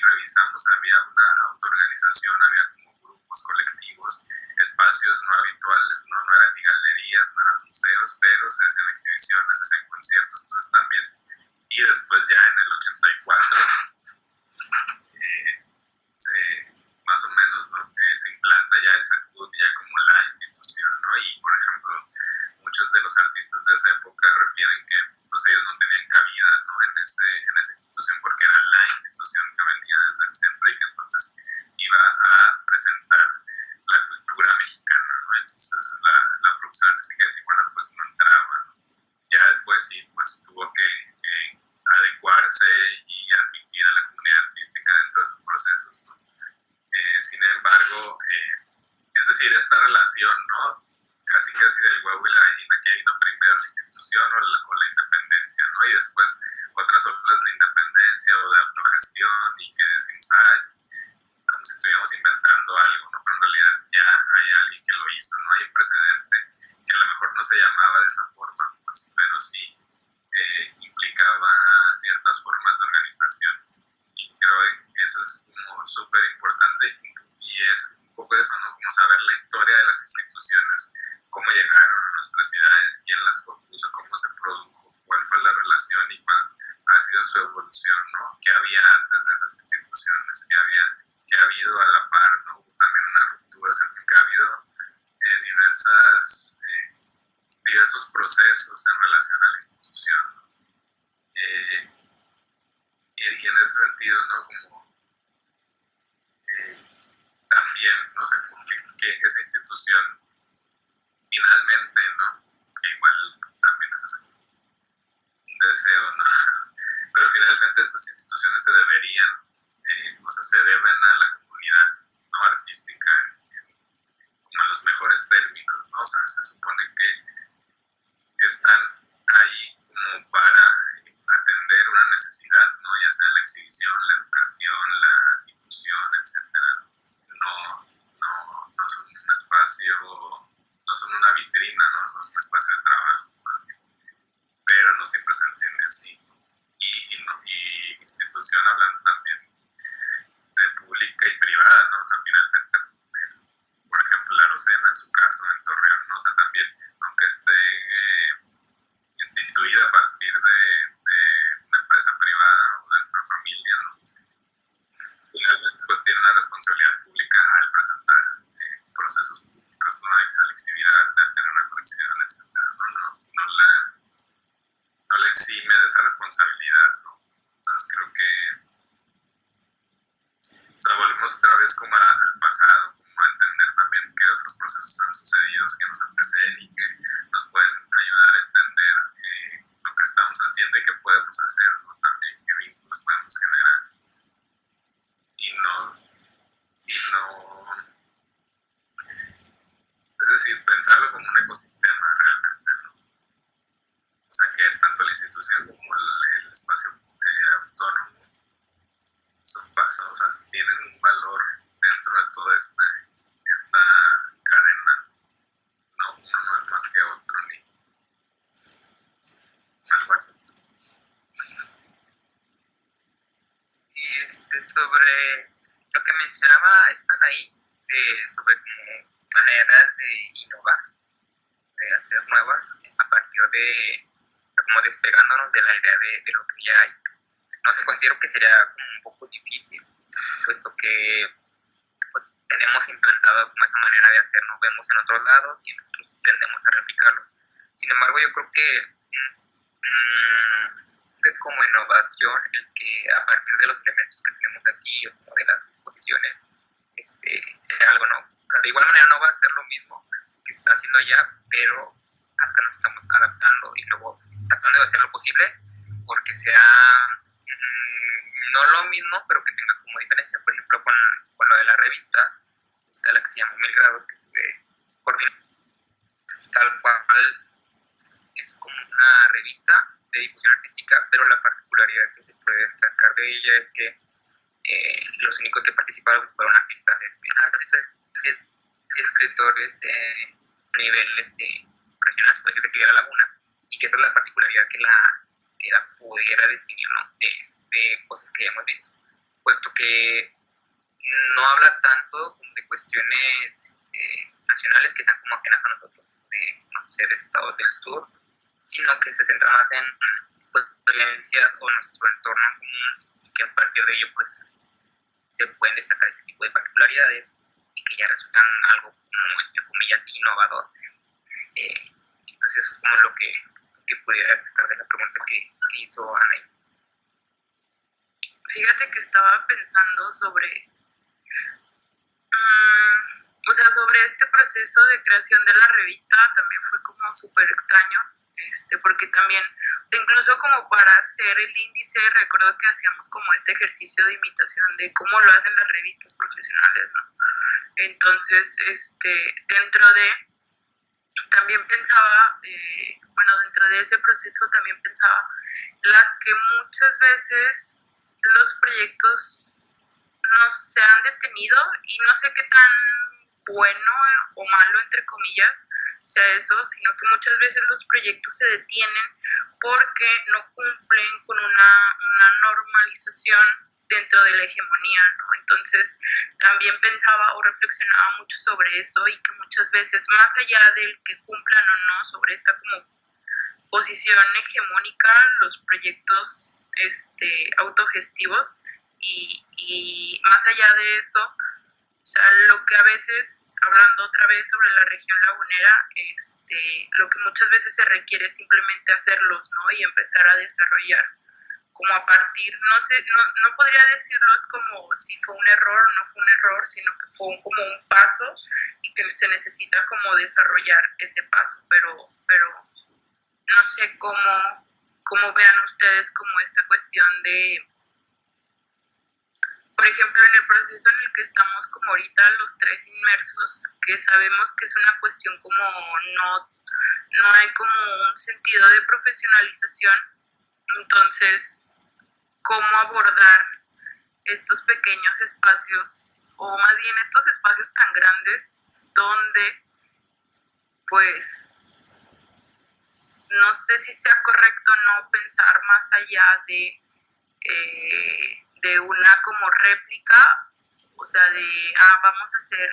Speaker 2: revisamos, había una autoorganización, había como grupos colectivos, espacios no habituales, no eran ni galerías, no eran museos, pero se hacían exhibiciones, se hacían conciertos, entonces también, y después ya en el 84, más o menos, ¿no? Se implanta ya el SECUT ya como la institución, ¿no? Y, por ejemplo, muchos de los artistas de esa época refieren que pues ellos no tenían cabida, ¿no? en esa institución, porque era la institución que venía desde el centro y que entonces iba a después otras olas de independencia o de autogestión y que decimos, como si estuviéramos inventando algo, ¿no? Pero en realidad ya hay alguien que lo hizo, ¿no? Hay un precedente que a lo mejor no se llamaba de esa forma, pues, pero sí implicaba ciertas formas de organización. Y creo que eso es como súper importante y es un poco eso, ¿no? Como saber la historia de las instituciones, cómo llegaron a nuestras ciudades, quién las propuso, cómo se produjo, cuál fue la relación y cuál ha sido su evolución, ¿no? ¿Qué había antes de esas instituciones? ¿Qué ha habido a la par, ¿no? Hubo también una ruptura, o sea, que ha habido diversos procesos en relación a la institución, ¿no? Y en ese sentido, ¿no? Como también, no sé, que esa institución finalmente, ¿no? Que igual también es un deseo, ¿no? Pero finalmente estas instituciones se deberían, o sea, se deben a la comunidad, ¿no? Artística, como en los mejores términos, ¿no? O sea, se supone que están ahí como para atender una necesidad, ¿no? Ya sea la exhibición, la educación, la difusión, etcétera. No son un espacio, no son una vitrina, ¿no? Son un espacio de trabajo, pero no siempre se entiende así. Y institución hablando también de pública y privada, ¿no? O sea, finalmente, por ejemplo, la Rosena en su caso en Torreón, ¿no? O sea, también, aunque esté instituida a partir de una empresa privada o de una familia, ¿no? Finalmente, pues tiene una responsabilidad pública al presentar procesos públicos, ¿no? Al exhibir arte, al tener una colección, etcétera, ¿no? No la exime de esa responsabilidad, ¿no? Entonces creo que, o sea, volvemos otra vez como al pasado, como a entender también qué otros procesos han sucedido, que nos anteceden y que nos pueden ayudar a entender lo que estamos haciendo y qué podemos hacer, ¿no? También qué vínculos podemos generar. Es decir, pensarlo como un ecosistema realmente, ¿no? O sea, que tanto la institución como el espacio autónomo o sea, tienen un valor dentro de toda esta cadena. No, uno no es más que otro, ni algo así.
Speaker 3: Y sobre lo que mencionaba, están ahí, sobre maneras de innovar, de hacer nuevas, a partir de, como despegándonos de la idea de lo que ya hay. No sé, considero que sería como un poco difícil, puesto que pues, tenemos implantado como esa manera de hacer, nos vemos en otros lados y nosotros tendemos a replicarlo. Sin embargo, yo creo que como innovación, el que a partir de los elementos que tenemos aquí o de las disposiciones, sea algo, ¿no? De igual manera no va a ser lo mismo que se está haciendo allá, pero acá nos estamos adaptando y luego tratando de hacer lo posible porque sea no lo mismo, pero que tenga como diferencia. Por ejemplo, con lo de la revista, está la que se llama 1000 grados, que estuve coordinando, tal cual es como una revista de difusión artística, pero la particularidad que se puede destacar de ella es que los únicos que participaron fueron artistas y escritores de nivel regional, se puede decir, de Cliera Laguna, y que esa es la particularidad que la pudiera distinguir, ¿no? de cosas que ya hemos visto, puesto que no habla tanto de cuestiones nacionales que sean como ajenas a nosotros, de no ser estados del sur, sino que se centra más en pues, violencias o nuestro entorno común, y que a partir de ello pues se pueden destacar este tipo de particularidades y que ya resultan algo como, entre comillas, innovador. Entonces eso es como lo que pudiera destacar de la pregunta que hizo Ana.
Speaker 1: Fíjate que estaba pensando sobre sobre este proceso de creación de la revista. También fue como súper extraño, porque también, incluso como para hacer el índice, recuerdo que hacíamos como este ejercicio de imitación de cómo lo hacen las revistas profesionales, ¿no? Entonces, dentro de, también pensaba, dentro de ese proceso también pensaba las que muchas veces los proyectos no se han detenido, y no sé qué tan bueno o malo, entre comillas, sea eso, sino que muchas veces los proyectos se detienen porque no cumplen con una normalización dentro de la hegemonía, ¿no? Entonces también pensaba o reflexionaba mucho sobre eso, y que muchas veces, más allá del que cumplan o no sobre esta como posición hegemónica, los proyectos autogestivos, y más allá de eso, o sea, lo que a veces, hablando otra vez sobre la región lagunera, lo que muchas veces se requiere es simplemente hacerlos, ¿no? Y empezar a desarrollar como a partir, no sé, no podría decirlos como si fue un error o no fue un error, sino que fue como un paso, y que se necesita como desarrollar ese paso, pero no sé cómo vean ustedes como esta cuestión de, por ejemplo, en el proceso en el que estamos como ahorita los tres inmersos, que sabemos que es una cuestión como no hay como un sentido de profesionalización. Entonces, ¿cómo abordar estos pequeños espacios, o más bien estos espacios tan grandes, donde pues no sé si sea correcto no pensar más allá de una como réplica, o sea, vamos a hacer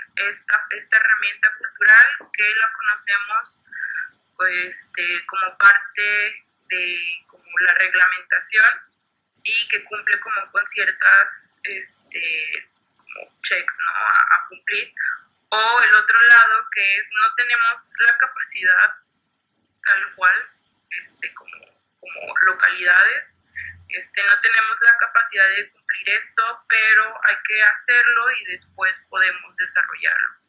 Speaker 1: esta herramienta cultural que la conocemos pues, como parte de como la reglamentación, y que cumple como con ciertas como checks, ¿no? a cumplir. O el otro lado, que es no tenemos la capacidad tal cual, como localidades, no tenemos la capacidad de cumplir esto, pero hay que hacerlo y después podemos desarrollarlo.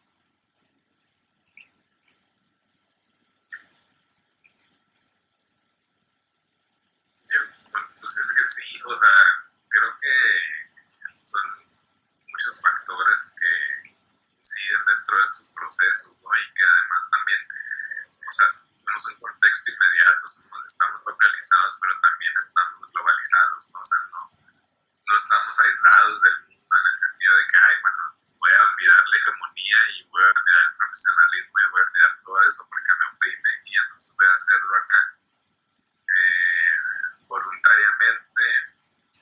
Speaker 2: Pues es que sí, o sea, creo que son muchos factores que inciden dentro de estos procesos, ¿no? Y que además también, o sea, tenemos un contexto inmediato, estamos localizados, pero también estamos globalizados, ¿no? O sea, no estamos aislados del mundo en el sentido de que, ay, bueno, voy a olvidar la hegemonía y voy a olvidar el profesionalismo y voy a olvidar todo eso porque me oprime, y entonces voy a hacerlo acá voluntariamente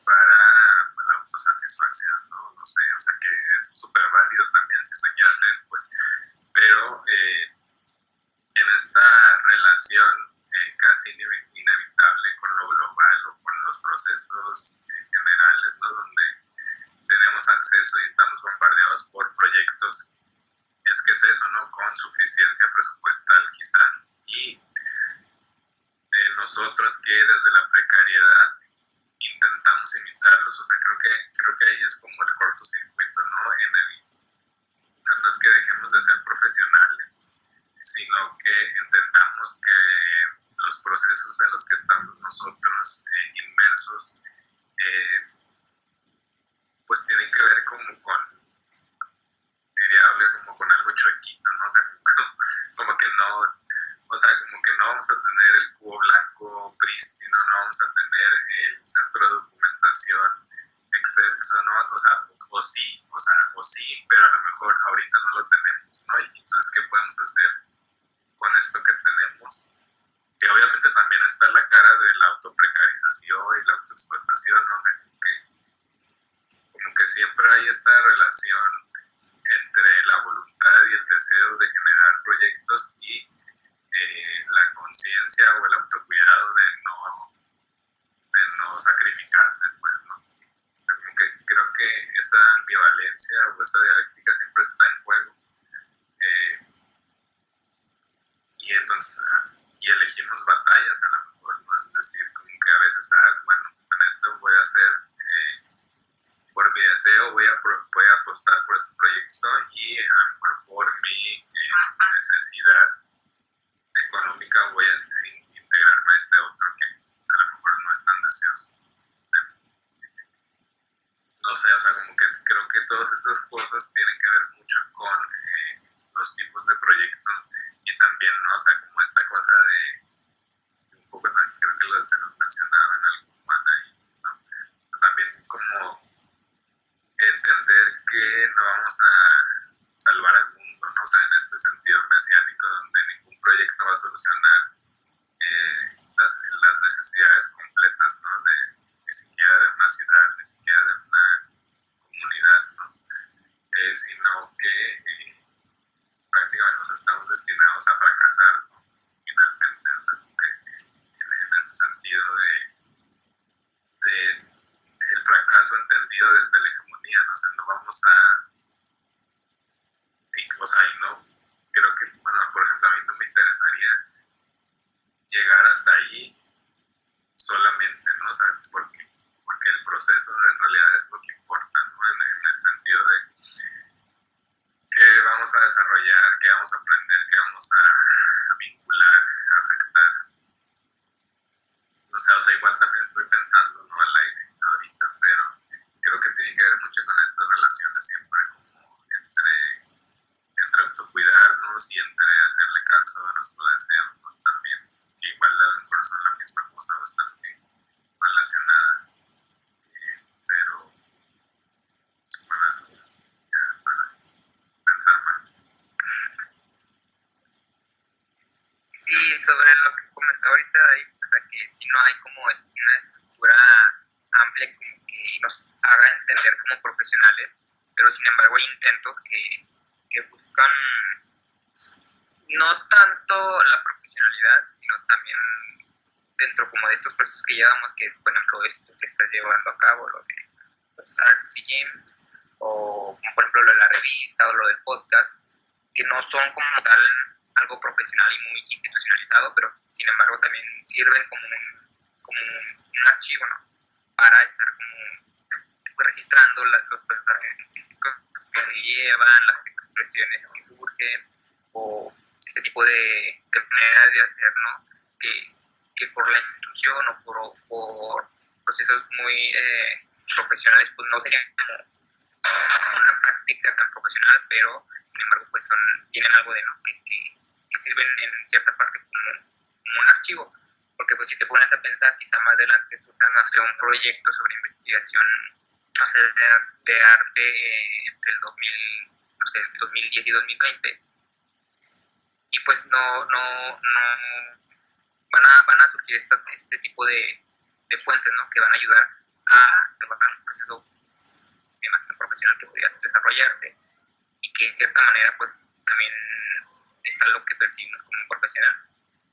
Speaker 2: para la autosatisfacción, ¿no? No sé, o sea, que es súper válido también si se quiere hacer, pues, pero en esta relación casi inevitable con lo global o con los procesos generales, ¿no? Donde tenemos acceso y estamos bombardeados por proyectos, es que es eso, ¿no? Con suficiencia presupuestal quizá, y nosotros que desde la precariedad intentamos imitarlos, o sea, creo que ahí es como el cortocircuito, ¿no? O sea, no es que dejemos de ser profesionales, sino que entendamos que los procesos en los que estamos nosotros inmersos, pues tienen que ver como con, diría, como con algo chuequito, ¿no? O sea, como que no, o sea, como que no vamos a tener el cubo blanco prístino, no vamos a tener el centro de documentación excelso, ¿no? O sea, o sí, pero a lo mejor ahorita no lo tenemos, ¿no? Y entonces, ¿qué podemos hacer con esto que tenemos? Que obviamente también está en la cara de la autoprecarización y la autoexplotación, ¿no? O sea, como que siempre hay esta relación entre la voluntad y el deseo de generar proyectos y la conciencia o el autocuidado de no sacrificarte, pues, ¿no? Como que creo que esa ambivalencia o esa dialéctica siempre está en juego. Y entonces, y elegimos batallas a lo mejor, ¿no? Es decir, como que a veces, bueno, en esto voy a hacer, por mi deseo voy a apostar por este proyecto, y a lo mejor por mi necesidad económica voy a integrarme a este otro que a lo mejor no es tan deseoso. No sé, o sea, como que creo que todas esas cosas tienen que ver mucho con los tipos de proyectos, y también, ¿no? O sea, como esta cosa de un poco, creo que se nos mencionaba en sea, porque el proceso en realidad es lo que importa, ¿no? En el sentido de qué vamos a desarrollar, qué vamos a aprender, qué vamos a vincular, a afectar. O sea, igual también estoy pensando, ¿no? Al aire ahorita, pero creo que tiene que ver mucho con estas relaciones siempre como entre autocuidarnos y entre hacerle caso a nuestro deseo, ¿no? También, que igual a lo mejor son la misma cosa, bastante relacionadas, pero bueno, eso ya para pensar más.
Speaker 3: Y sobre lo que comentaba ahorita, David, o sea, que si no hay como una estructura amplia como que nos haga entender como profesionales, pero sin embargo hay intentos que buscan no tanto la profesionalidad, sino también dentro como de estos procesos que llevamos, que es, por ejemplo, esto que estás llevando a cabo, lo de los Arts y Games, o como por ejemplo lo de la revista o lo del podcast, que no son como tal algo profesional y muy institucionalizado, pero sin embargo también sirven como un archivo, ¿no? Para estar como pues, registrando los procesos artísticos que se llevan, las expresiones que surgen, o este tipo de maneras de hacer, ¿no? Que por la institución o por procesos muy profesionales, pues no serían como una práctica tan profesional, pero sin embargo pues tienen algo de, ¿no? que sirven en cierta parte como un archivo, porque pues si te pones a pensar, quizá más adelante surjan hacia un proyecto sobre investigación, no sé, de arte entre el 2010 y 2020, y pues no van a surgir este tipo de fuentes, ¿no? Que van a ayudar a trabajar un proceso de imagen profesional que podría desarrollarse y que en cierta manera pues también está lo que percibimos como un profesional.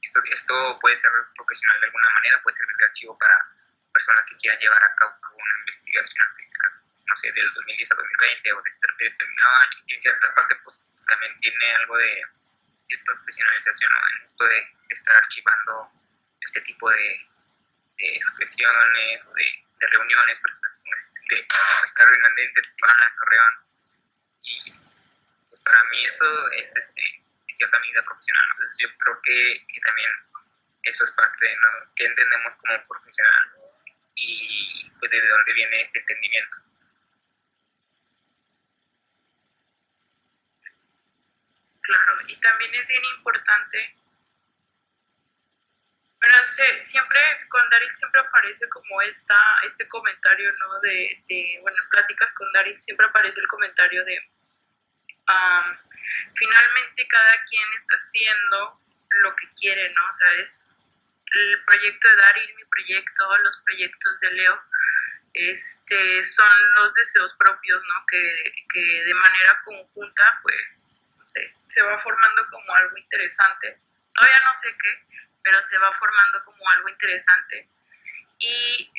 Speaker 3: Esto puede ser profesional de alguna manera, puede servir de archivo para personas que quieran llevar a cabo una investigación artística, no sé, del 2010 a 2020 o de determinado año, y en cierta parte pues también tiene algo de profesionalización, ¿no? En esto de estar archivando este tipo de expresiones o de reuniones, por ejemplo, de esta reunión de Tijuana, Torreón, y pues para mí eso es en cierta medida profesional. Entonces yo creo que también eso es parte de, ¿no? Que entendemos como profesional y pues de dónde viene este entendimiento.
Speaker 1: Claro, y también es bien importante, bueno, siempre con Daryl siempre aparece como este comentario, ¿no? Bueno, en pláticas con Daryl siempre aparece el comentario de finalmente cada quien está haciendo lo que quiere, ¿no? O sea, es el proyecto de Daryl, mi proyecto, los proyectos de Leo, son los deseos propios, ¿no? Que de manera conjunta, pues, no sé, se va formando como algo interesante. Todavía no sé qué, pero se va formando como algo interesante. Y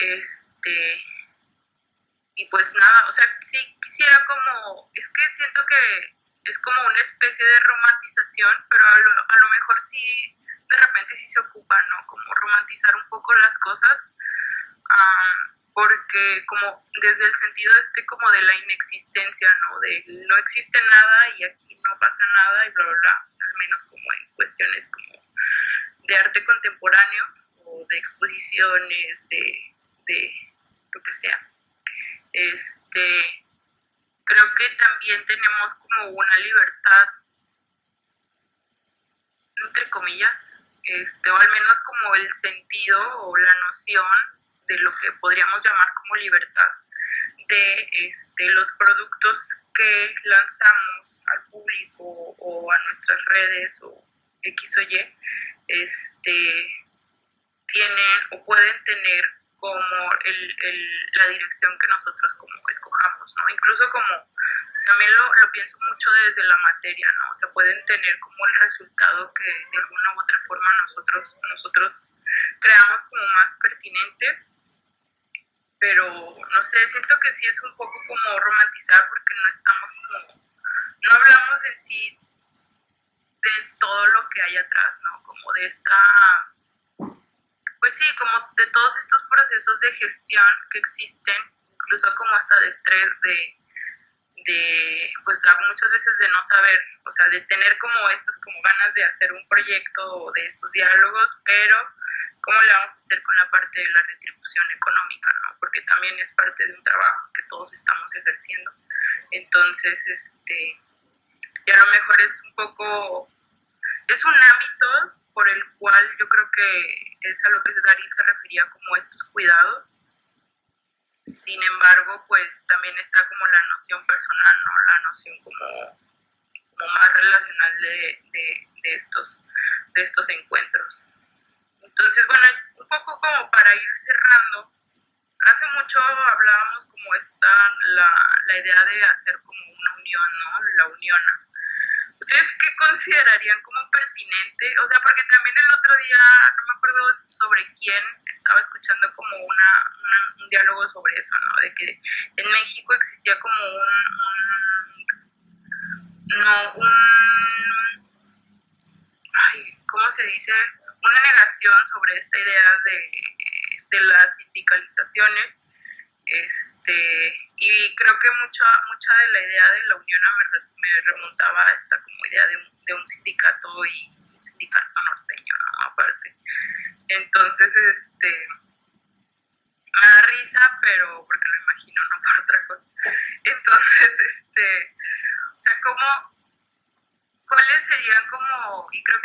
Speaker 1: y pues nada, o sea, sí quisiera como, es que siento que es como una especie de romantización, pero a lo mejor sí, de repente sí se ocupa, ¿no? Como romantizar un poco las cosas, porque como desde el sentido como de la inexistencia, ¿no? De no existe nada y aquí no pasa nada y bla, bla, bla, o sea, al menos como en cuestiones como de arte contemporáneo o de exposiciones, de lo que sea. Creo que también tenemos como una libertad, entre comillas, o al menos como el sentido o la noción de lo que podríamos llamar como libertad de los productos que lanzamos al público o a nuestras redes o X o Y, tienen o pueden tener como la dirección que nosotros como escojamos, ¿no? Incluso como, también lo pienso mucho desde la materia, ¿no? O sea, pueden tener como el resultado que de alguna u otra forma nosotros creamos como más pertinentes, pero no sé, siento que sí es un poco como romantizar porque no hablamos en sí de todo lo que hay atrás, ¿no? Como de pues sí, como de todos estos procesos de gestión que existen, incluso como hasta de estrés, pues muchas veces de no saber, o sea, de tener como estas como ganas de hacer un proyecto o de estos diálogos, pero ¿cómo le vamos a hacer con la parte de la retribución económica, no? Porque también es parte de un trabajo que todos estamos ejerciendo. Entonces, y a lo mejor es un poco, es un hábito por el cual yo creo que es a lo que Daryl se refería como estos cuidados. Sin embargo, pues también está como la noción personal, ¿no? La noción como más relacional de estos encuentros. Entonces, bueno, un poco como para ir cerrando, hace mucho hablábamos como la idea de hacer como una unión, ¿no? La unión. ¿Ustedes qué considerarían como pertinente? O sea, porque también el otro día, no me acuerdo sobre quién, estaba escuchando como un diálogo sobre eso, ¿no? De que en México existía como ¿cómo se dice? Una negación sobre esta idea de las sindicalizaciones. Y creo que mucha de la idea de la unión me remontaba a esta como idea de un sindicato y un sindicato norteño, ¿no? Aparte. Entonces, me da risa, pero porque lo imagino, no por otra cosa. Entonces, o sea, ¿cuáles serían como, y no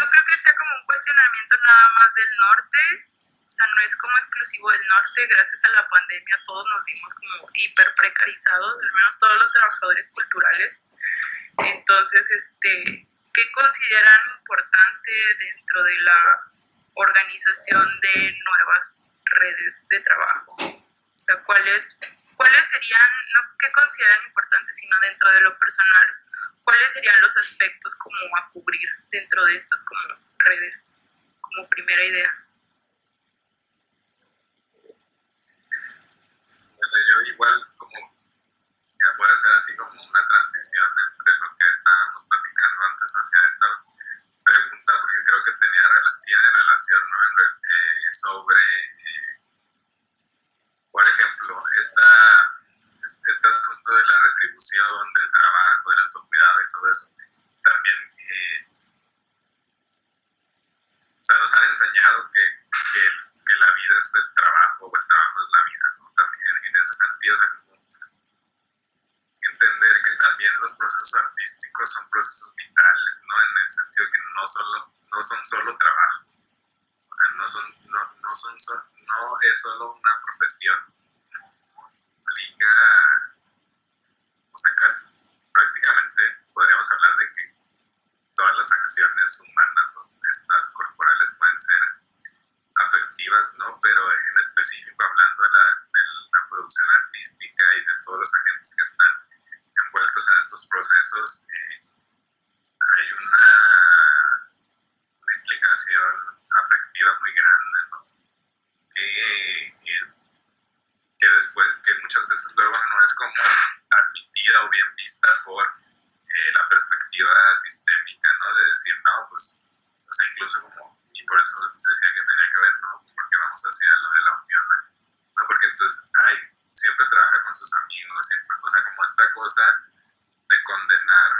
Speaker 1: creo que sea como un cuestionamiento nada más del norte? O sea, no es como exclusivo del norte, gracias a la pandemia todos nos vimos como hiper precarizados, al menos todos los trabajadores culturales. Entonces, ¿qué consideran importante dentro de la organización de nuevas redes de trabajo? O sea, ¿cuáles serían, no qué consideran importantes, sino dentro de lo personal, cuáles serían los aspectos como a cubrir dentro de estas como redes, como primera idea?
Speaker 2: Yo igual como ya puede ser así como una transición entre lo que estábamos platicando antes hacia esta pregunta, porque creo que tiene relación, ¿no? Sobre, por ejemplo, este asunto de la retribución, del trabajo, del autocuidado y todo eso. También, o sea, nos han enseñado que la vida es el trabajo o el trabajo es la vida, ¿no? También en ese sentido, o sea, entender que también los procesos artísticos son procesos vitales, ¿no? En el sentido que no son solo trabajo, o sea, no es solo una profesión, implica, o sea, casi prácticamente podríamos hablar de que todas las acciones humanas o estas corporales pueden ser afectivas, ¿no? Pero en específico hablando de la producción artística y de todos los agentes que están envueltos en estos procesos, hay una implicación afectiva muy grande, ¿no? Que muchas veces luego no es como admitida o bien vista por la perspectiva sistémica, ¿no? De decir, no, pues, o sea, incluso como, y por eso decía que tenía que ver, ¿no? Porque vamos hacia lo de la unión, ¿no? Porque entonces, siempre trabaja con sus amigos, siempre, o sea, como esta cosa de condenar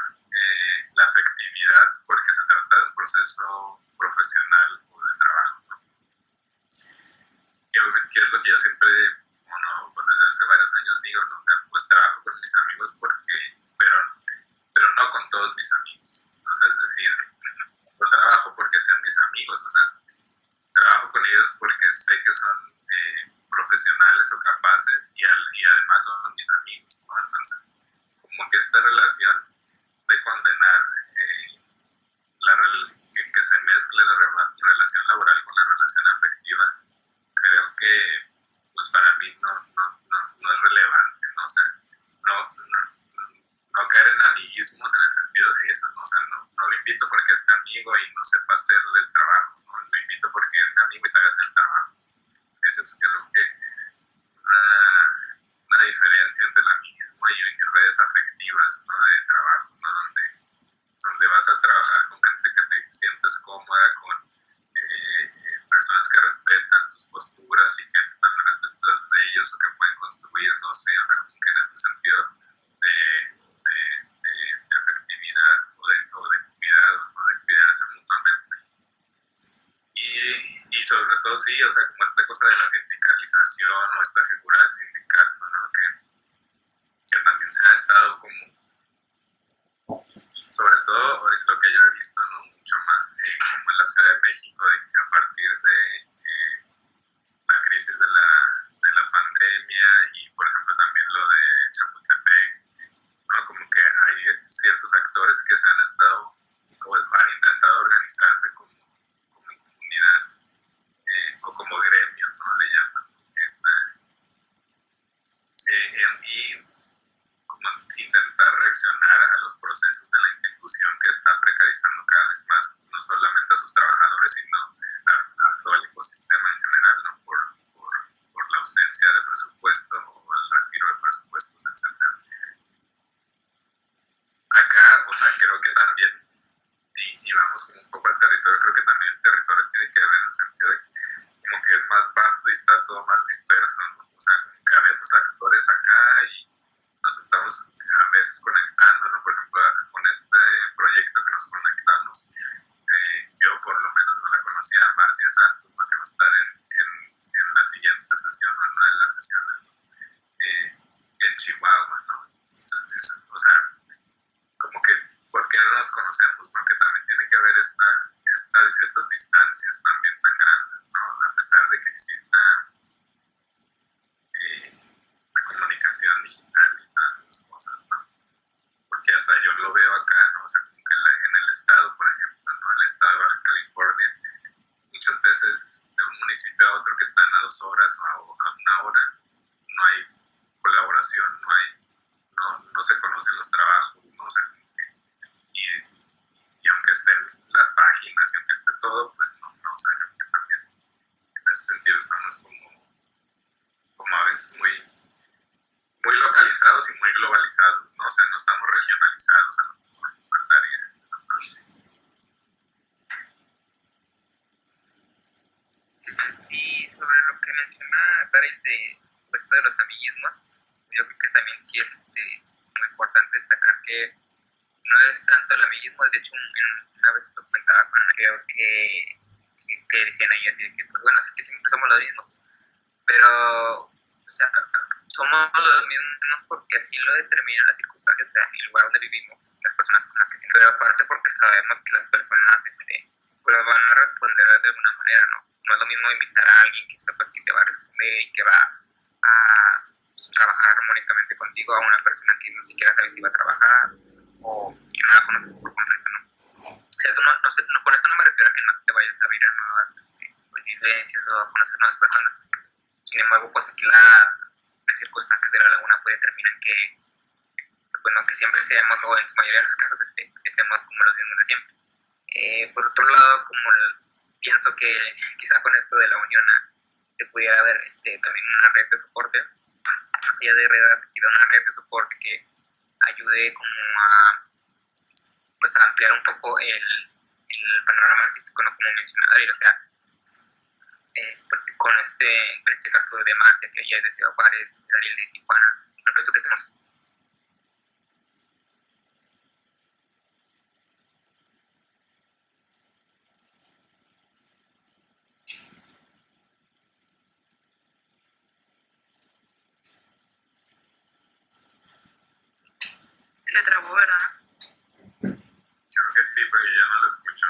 Speaker 2: la afectividad porque se trata de un proceso profesional o de trabajo, ¿no? Que es lo que yo siempre, bueno, pues desde hace varios años digo, ¿no? Pues trabajo con mis amigos pero no con todos mis amigos, o sea, es decir, no trabajo porque sean mis amigos, o sea, trabajo con ellos porque sé que son profesionales o capaces y además son mis amigos, ¿no? Entonces, como que esta relación de condenar que se mezcle la relación laboral con la relación afectiva, creo que pues para mí no es relevante, ¿no? O sea, no caer en amiguismos en el sentido de eso, ¿no? O sea, no lo invito porque es mi amigo y no sepa hacerle el trabajo, ¿no? Lo invito porque es mi amigo y sabe hacer el trabajo. Esa es creo que una diferencia entre el amiguismo y redes afectivas, ¿no? De trabajo, ¿no? Donde vas a trabajar con gente que te sientes cómoda, con personas asociación o esta figura del sindicato, ¿no? Que también se ha estado como, sobre todo lo que yo he visto, ¿no? Mucho más como en la Ciudad de México, de que a partir de la crisis de la pandemia y por ejemplo también lo de Chapultepec, ¿no? Como que hay ciertos actores que se han estado o han intentado organizarse como comunidad o como gremio, ¿no? Le llaman y como intentar reaccionar a los procesos de la institución que está precarizando cada vez más, no solamente a sus trabajadores, sino a todo el ecosistema en general, ¿no? Por la ausencia de presupuesto o el retiro de presupuestos, etc. Acá, o sea, creo que también, y vamos como un poco al territorio, creo que también el territorio tiene que ver en el sentido de como que es más vasto y está todo más disperso, ¿no? O sea, como que habemos actores acá y nos estamos a veces conectando, ¿no? Por ejemplo, con este proyecto que nos conectamos, yo por lo menos no la conocía a Marcia Santos, ¿no? Que va a estar en la siguiente sesión, o en una de las sesiones, ¿no? En Chihuahua, ¿no? Entonces dices, o sea, como que, ¿por qué no nos conocemos, no? Que también tiene que haber estas distancias también tan grandes, ¿no? A pesar de que exista la comunicación digital y todas esas cosas, ¿no? Porque hasta yo lo veo acá, ¿no? O sea, como que en el estado, por ejemplo, ¿no? El estado de Baja California, muchas veces de un municipio a otro que están a 2 horas o a 1 hora, no hay colaboración, no se conocen los trabajos, ¿no? O sea, y aunque estén las páginas y aunque esté todo, pues no, o sea, creo que también en ese sentido estamos como a veces muy localizados y muy globalizados, ¿no? O sea, no estamos regionalizados, a lo mejor faltaría esa parte.
Speaker 3: Sí, sobre lo que menciona Daryl de esto de los amiguismos, yo creo que también sí es muy importante destacar que no es tanto el amiguismo. De hecho, una vez lo comentaba con Ana, creo que decían ahí así de que, pues bueno, es que siempre somos los mismos, pero o sea, somos los mismos porque así lo determinan las circunstancias del lugar donde vivimos, las personas con las que tenemos, pero aparte porque sabemos que las personas pues van a responder de alguna manera, ¿no? No es lo mismo invitar a alguien que sepas que te va a responder y que va a trabajar armónicamente contigo, a una persona que ni siquiera sabe si va a trabajar o que no la conoces por completo, ¿no? O sea, con esto no me refiero a que no te vayas a abrir a nuevas vivencias o a conocer nuevas personas. Sin embargo, pues aquí las circunstancias de la laguna pues determinan que, bueno, que siempre seamos, o en su mayoría de los casos, estemos como los mismos de siempre. Por otro lado, pienso que quizá con esto de la unión se pudiera haber también una red de soporte, más allá de red afectiva, una red de soporte que ayude como a ampliar un poco el panorama artístico, ¿no? Como mencionaba Daryl, o sea, porque con este caso de Marcia, que ella es de Ciudad Juárez, de Daryl de Tijuana, por esto que estamos.
Speaker 1: Se trabó, ¿verdad?
Speaker 2: Creo que sí, porque yo no lo escucho.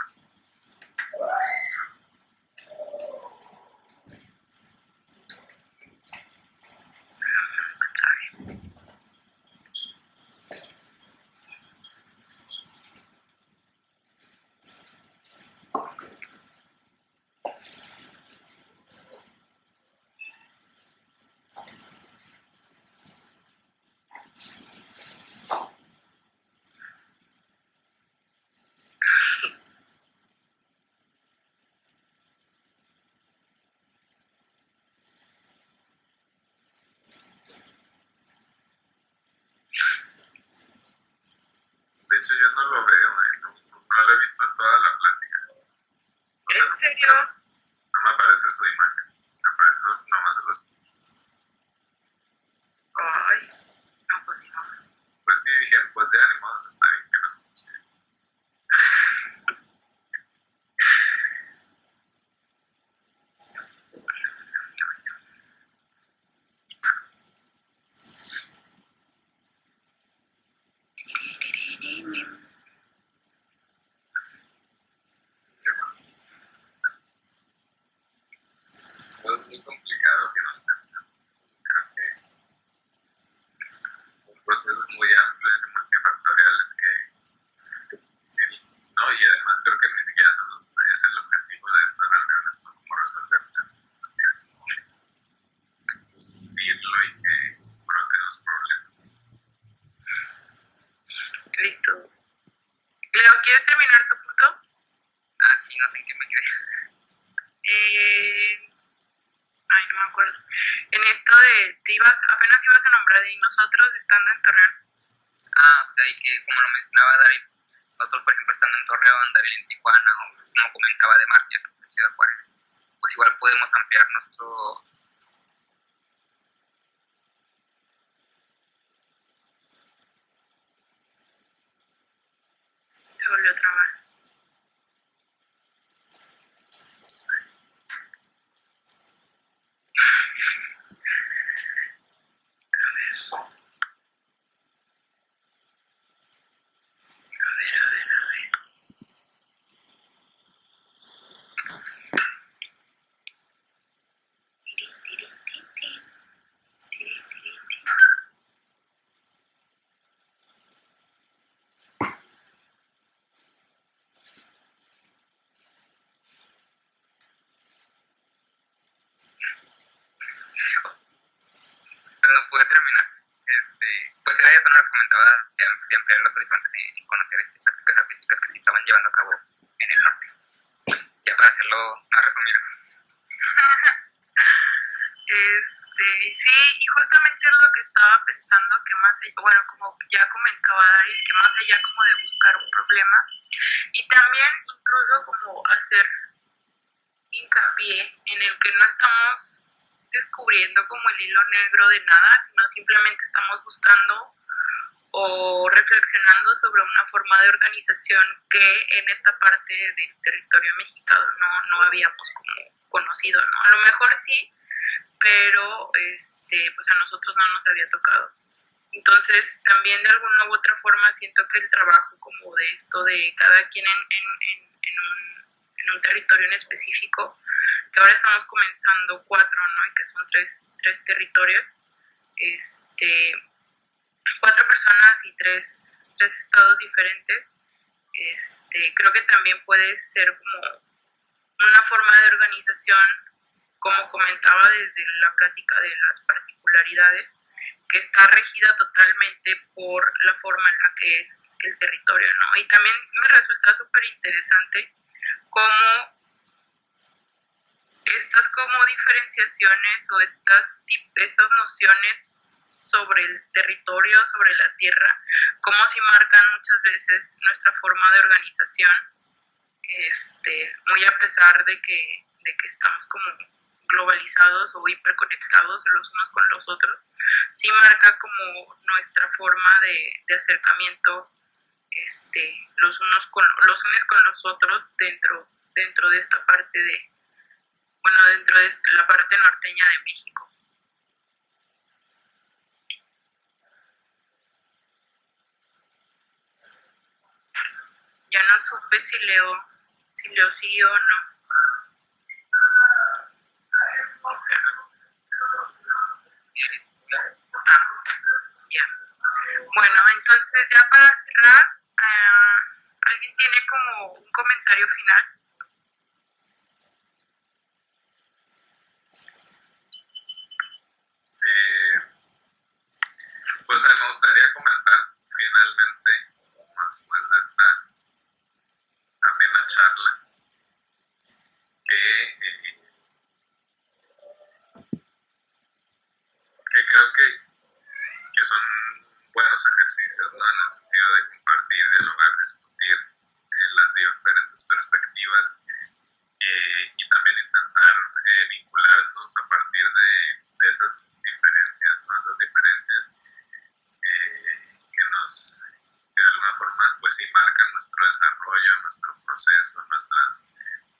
Speaker 2: De hecho, yo no lo veo, no lo he visto en toda la plática. O sea,
Speaker 1: ¿En serio?
Speaker 2: no me aparece su imagen, me aparece nomás el escucho.
Speaker 1: Ay, no, pues no.
Speaker 2: Pues sí, dije, pues ya ni modo, está bien que lo escuche. procesos muy amplios y multifactoriales que sí, no, y además creo que ni siquiera es el objetivo de estas reuniones, ¿no? Como resolver temas, como discutirlo y que broten los problemas.
Speaker 1: Listo. Leo, ¿quieres terminar tu punto?
Speaker 3: Ah, sí, no sé en qué me quedé.
Speaker 1: Ay, no me acuerdo. En esto de, apenas ibas a nombrar y nosotros estando en Torreón.
Speaker 3: Ah, o sea, y que como lo mencionaba David, nosotros por ejemplo estando en Torreón, David en Tijuana, o como comentaba de Marcia, que está en Ciudad Juárez, pues igual podemos ampliar nuestro...
Speaker 1: Se volvió a trabar.
Speaker 3: No pude terminar. Pues era eso, no les comentaba de ampliar los horizontes y conocer prácticas artísticas que se estaban llevando a cabo en el norte. Ya para hacerlo más resumido.
Speaker 1: Sí, y justamente es lo que estaba pensando, que más allá, bueno, como ya comentaba Dari, que más allá como de buscar un problema, y también incluso como hacer hincapié en el que no estamos descubriendo como el hilo negro de nada, sino simplemente estamos buscando o reflexionando sobre una forma de organización que en esta parte del territorio mexicano no habíamos como conocido, ¿no? A lo mejor sí, pero pues a nosotros no nos había tocado. Entonces también de alguna u otra forma siento que el trabajo como de esto de cada quien en un territorio en específico, que ahora estamos comenzando 4, ¿no? Y que son tres territorios, 4 personas y tres estados diferentes, creo que también puede ser como una forma de organización, como comentaba desde la plática de las particularidades, que está regida totalmente por la forma en la que es el territorio, ¿no? Y también me resulta súper interesante cómo estas como diferenciaciones o estas nociones sobre el territorio, sobre la tierra, cómo si marcan muchas veces nuestra forma de organización, muy a pesar de que estamos como globalizados o hiperconectados los unos con los otros, sí marca como nuestra forma de acercamiento, los unos con los otros dentro de esta parte de, bueno, dentro de la parte norteña de México. Ya no supe si leo sí o no. Ya. Bueno, entonces ya para cerrar, ¿alguien tiene como un comentario final?
Speaker 2: Pues me gustaría comentar finalmente, después de esta amena charla, que creo que son buenos ejercicios, ¿no? En el sentido de compartir, dialogar, discutir las diferentes perspectivas y también intentar vincularnos a partir de esas diferencias, ¿no? Esas diferencias que nos, de alguna forma, pues sí marcan nuestro desarrollo, nuestro proceso, nuestras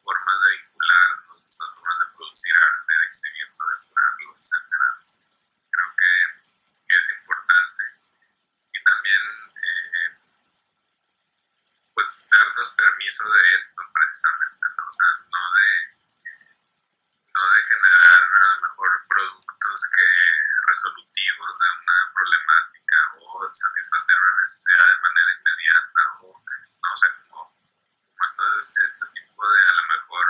Speaker 2: formas de vincularnos, nuestras formas de producir arte, de exhibirlo, de curarlo, etc. Creo que es importante. Y también, pues, darnos permiso de esto, precisamente, ¿no? O sea, no de generar a lo mejor productos resolutivos de una problemática o satisfacer una necesidad de manera inmediata o no sé como este tipo de a lo mejor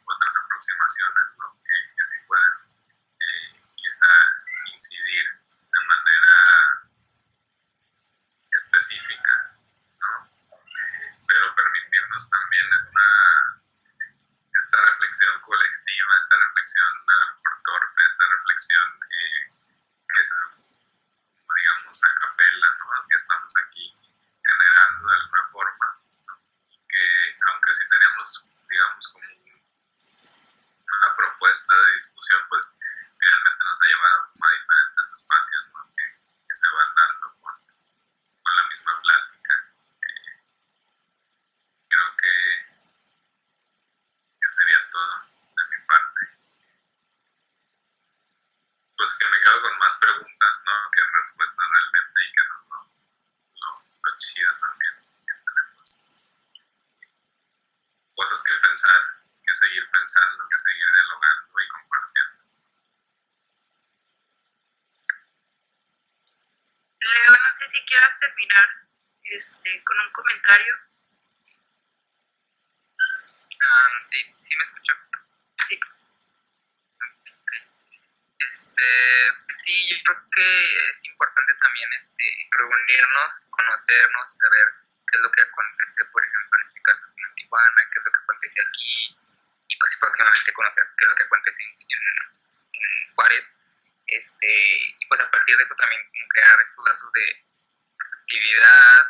Speaker 2: otras aproximaciones, ¿no? que sí pueden quizá incidir de manera específica, ¿no? Pero permitirnos también esta reflexión colectiva, esta reflexión a lo mejor torpe, esta reflexión que es, digamos, a capela, ¿no? Es que estamos aquí generando de alguna forma, ¿no? Que aunque sí tenemos, digamos, como una propuesta de discusión, pues finalmente nos ha llevado como a diferentes espacios, ¿no? que se van dando con la misma plática. Creo que sería todo de mi parte. Pues que me quedo con más preguntas, ¿no? Que respuestas realmente, y que eso es lo chido también, que tenemos cosas que pensar, que seguir pensando, que seguir dialogando y compartiendo.
Speaker 1: Leo, no sé si quieras terminar con un comentario.
Speaker 3: Sí me escucho.
Speaker 1: Sí.
Speaker 3: Sí, yo creo que es importante también reunirnos, conocernos, saber qué es lo que acontece, por ejemplo, en este caso en Tijuana, qué es lo que acontece aquí, y pues próximamente conocer qué es lo que acontece en Juárez, y pues a partir de eso también como crear estos lazos de actividad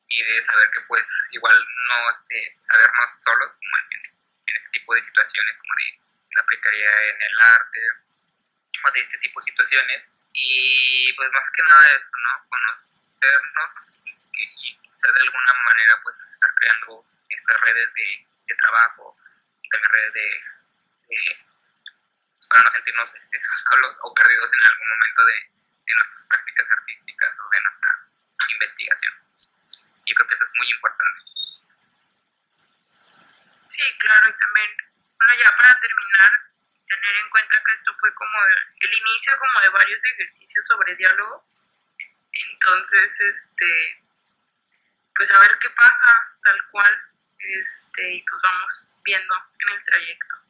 Speaker 3: y de saber que pues igual no sabernos solos como en este tipo de situaciones como de la precariedad en el arte o de este tipo de situaciones, y pues más que nada eso, ¿no? Conocernos y quizá de alguna manera pues estar creando estas redes de trabajo y también redes pues, para no sentirnos solos o perdidos en algún momento de nuestras prácticas artísticas o de nuestra investigación. Yo creo que eso es muy importante.
Speaker 1: Sí, claro, y también, bueno, ya para terminar, tener en cuenta que esto fue como el inicio como de varios ejercicios sobre diálogo. Entonces, pues a ver qué pasa, tal cual, y pues vamos viendo en el trayecto.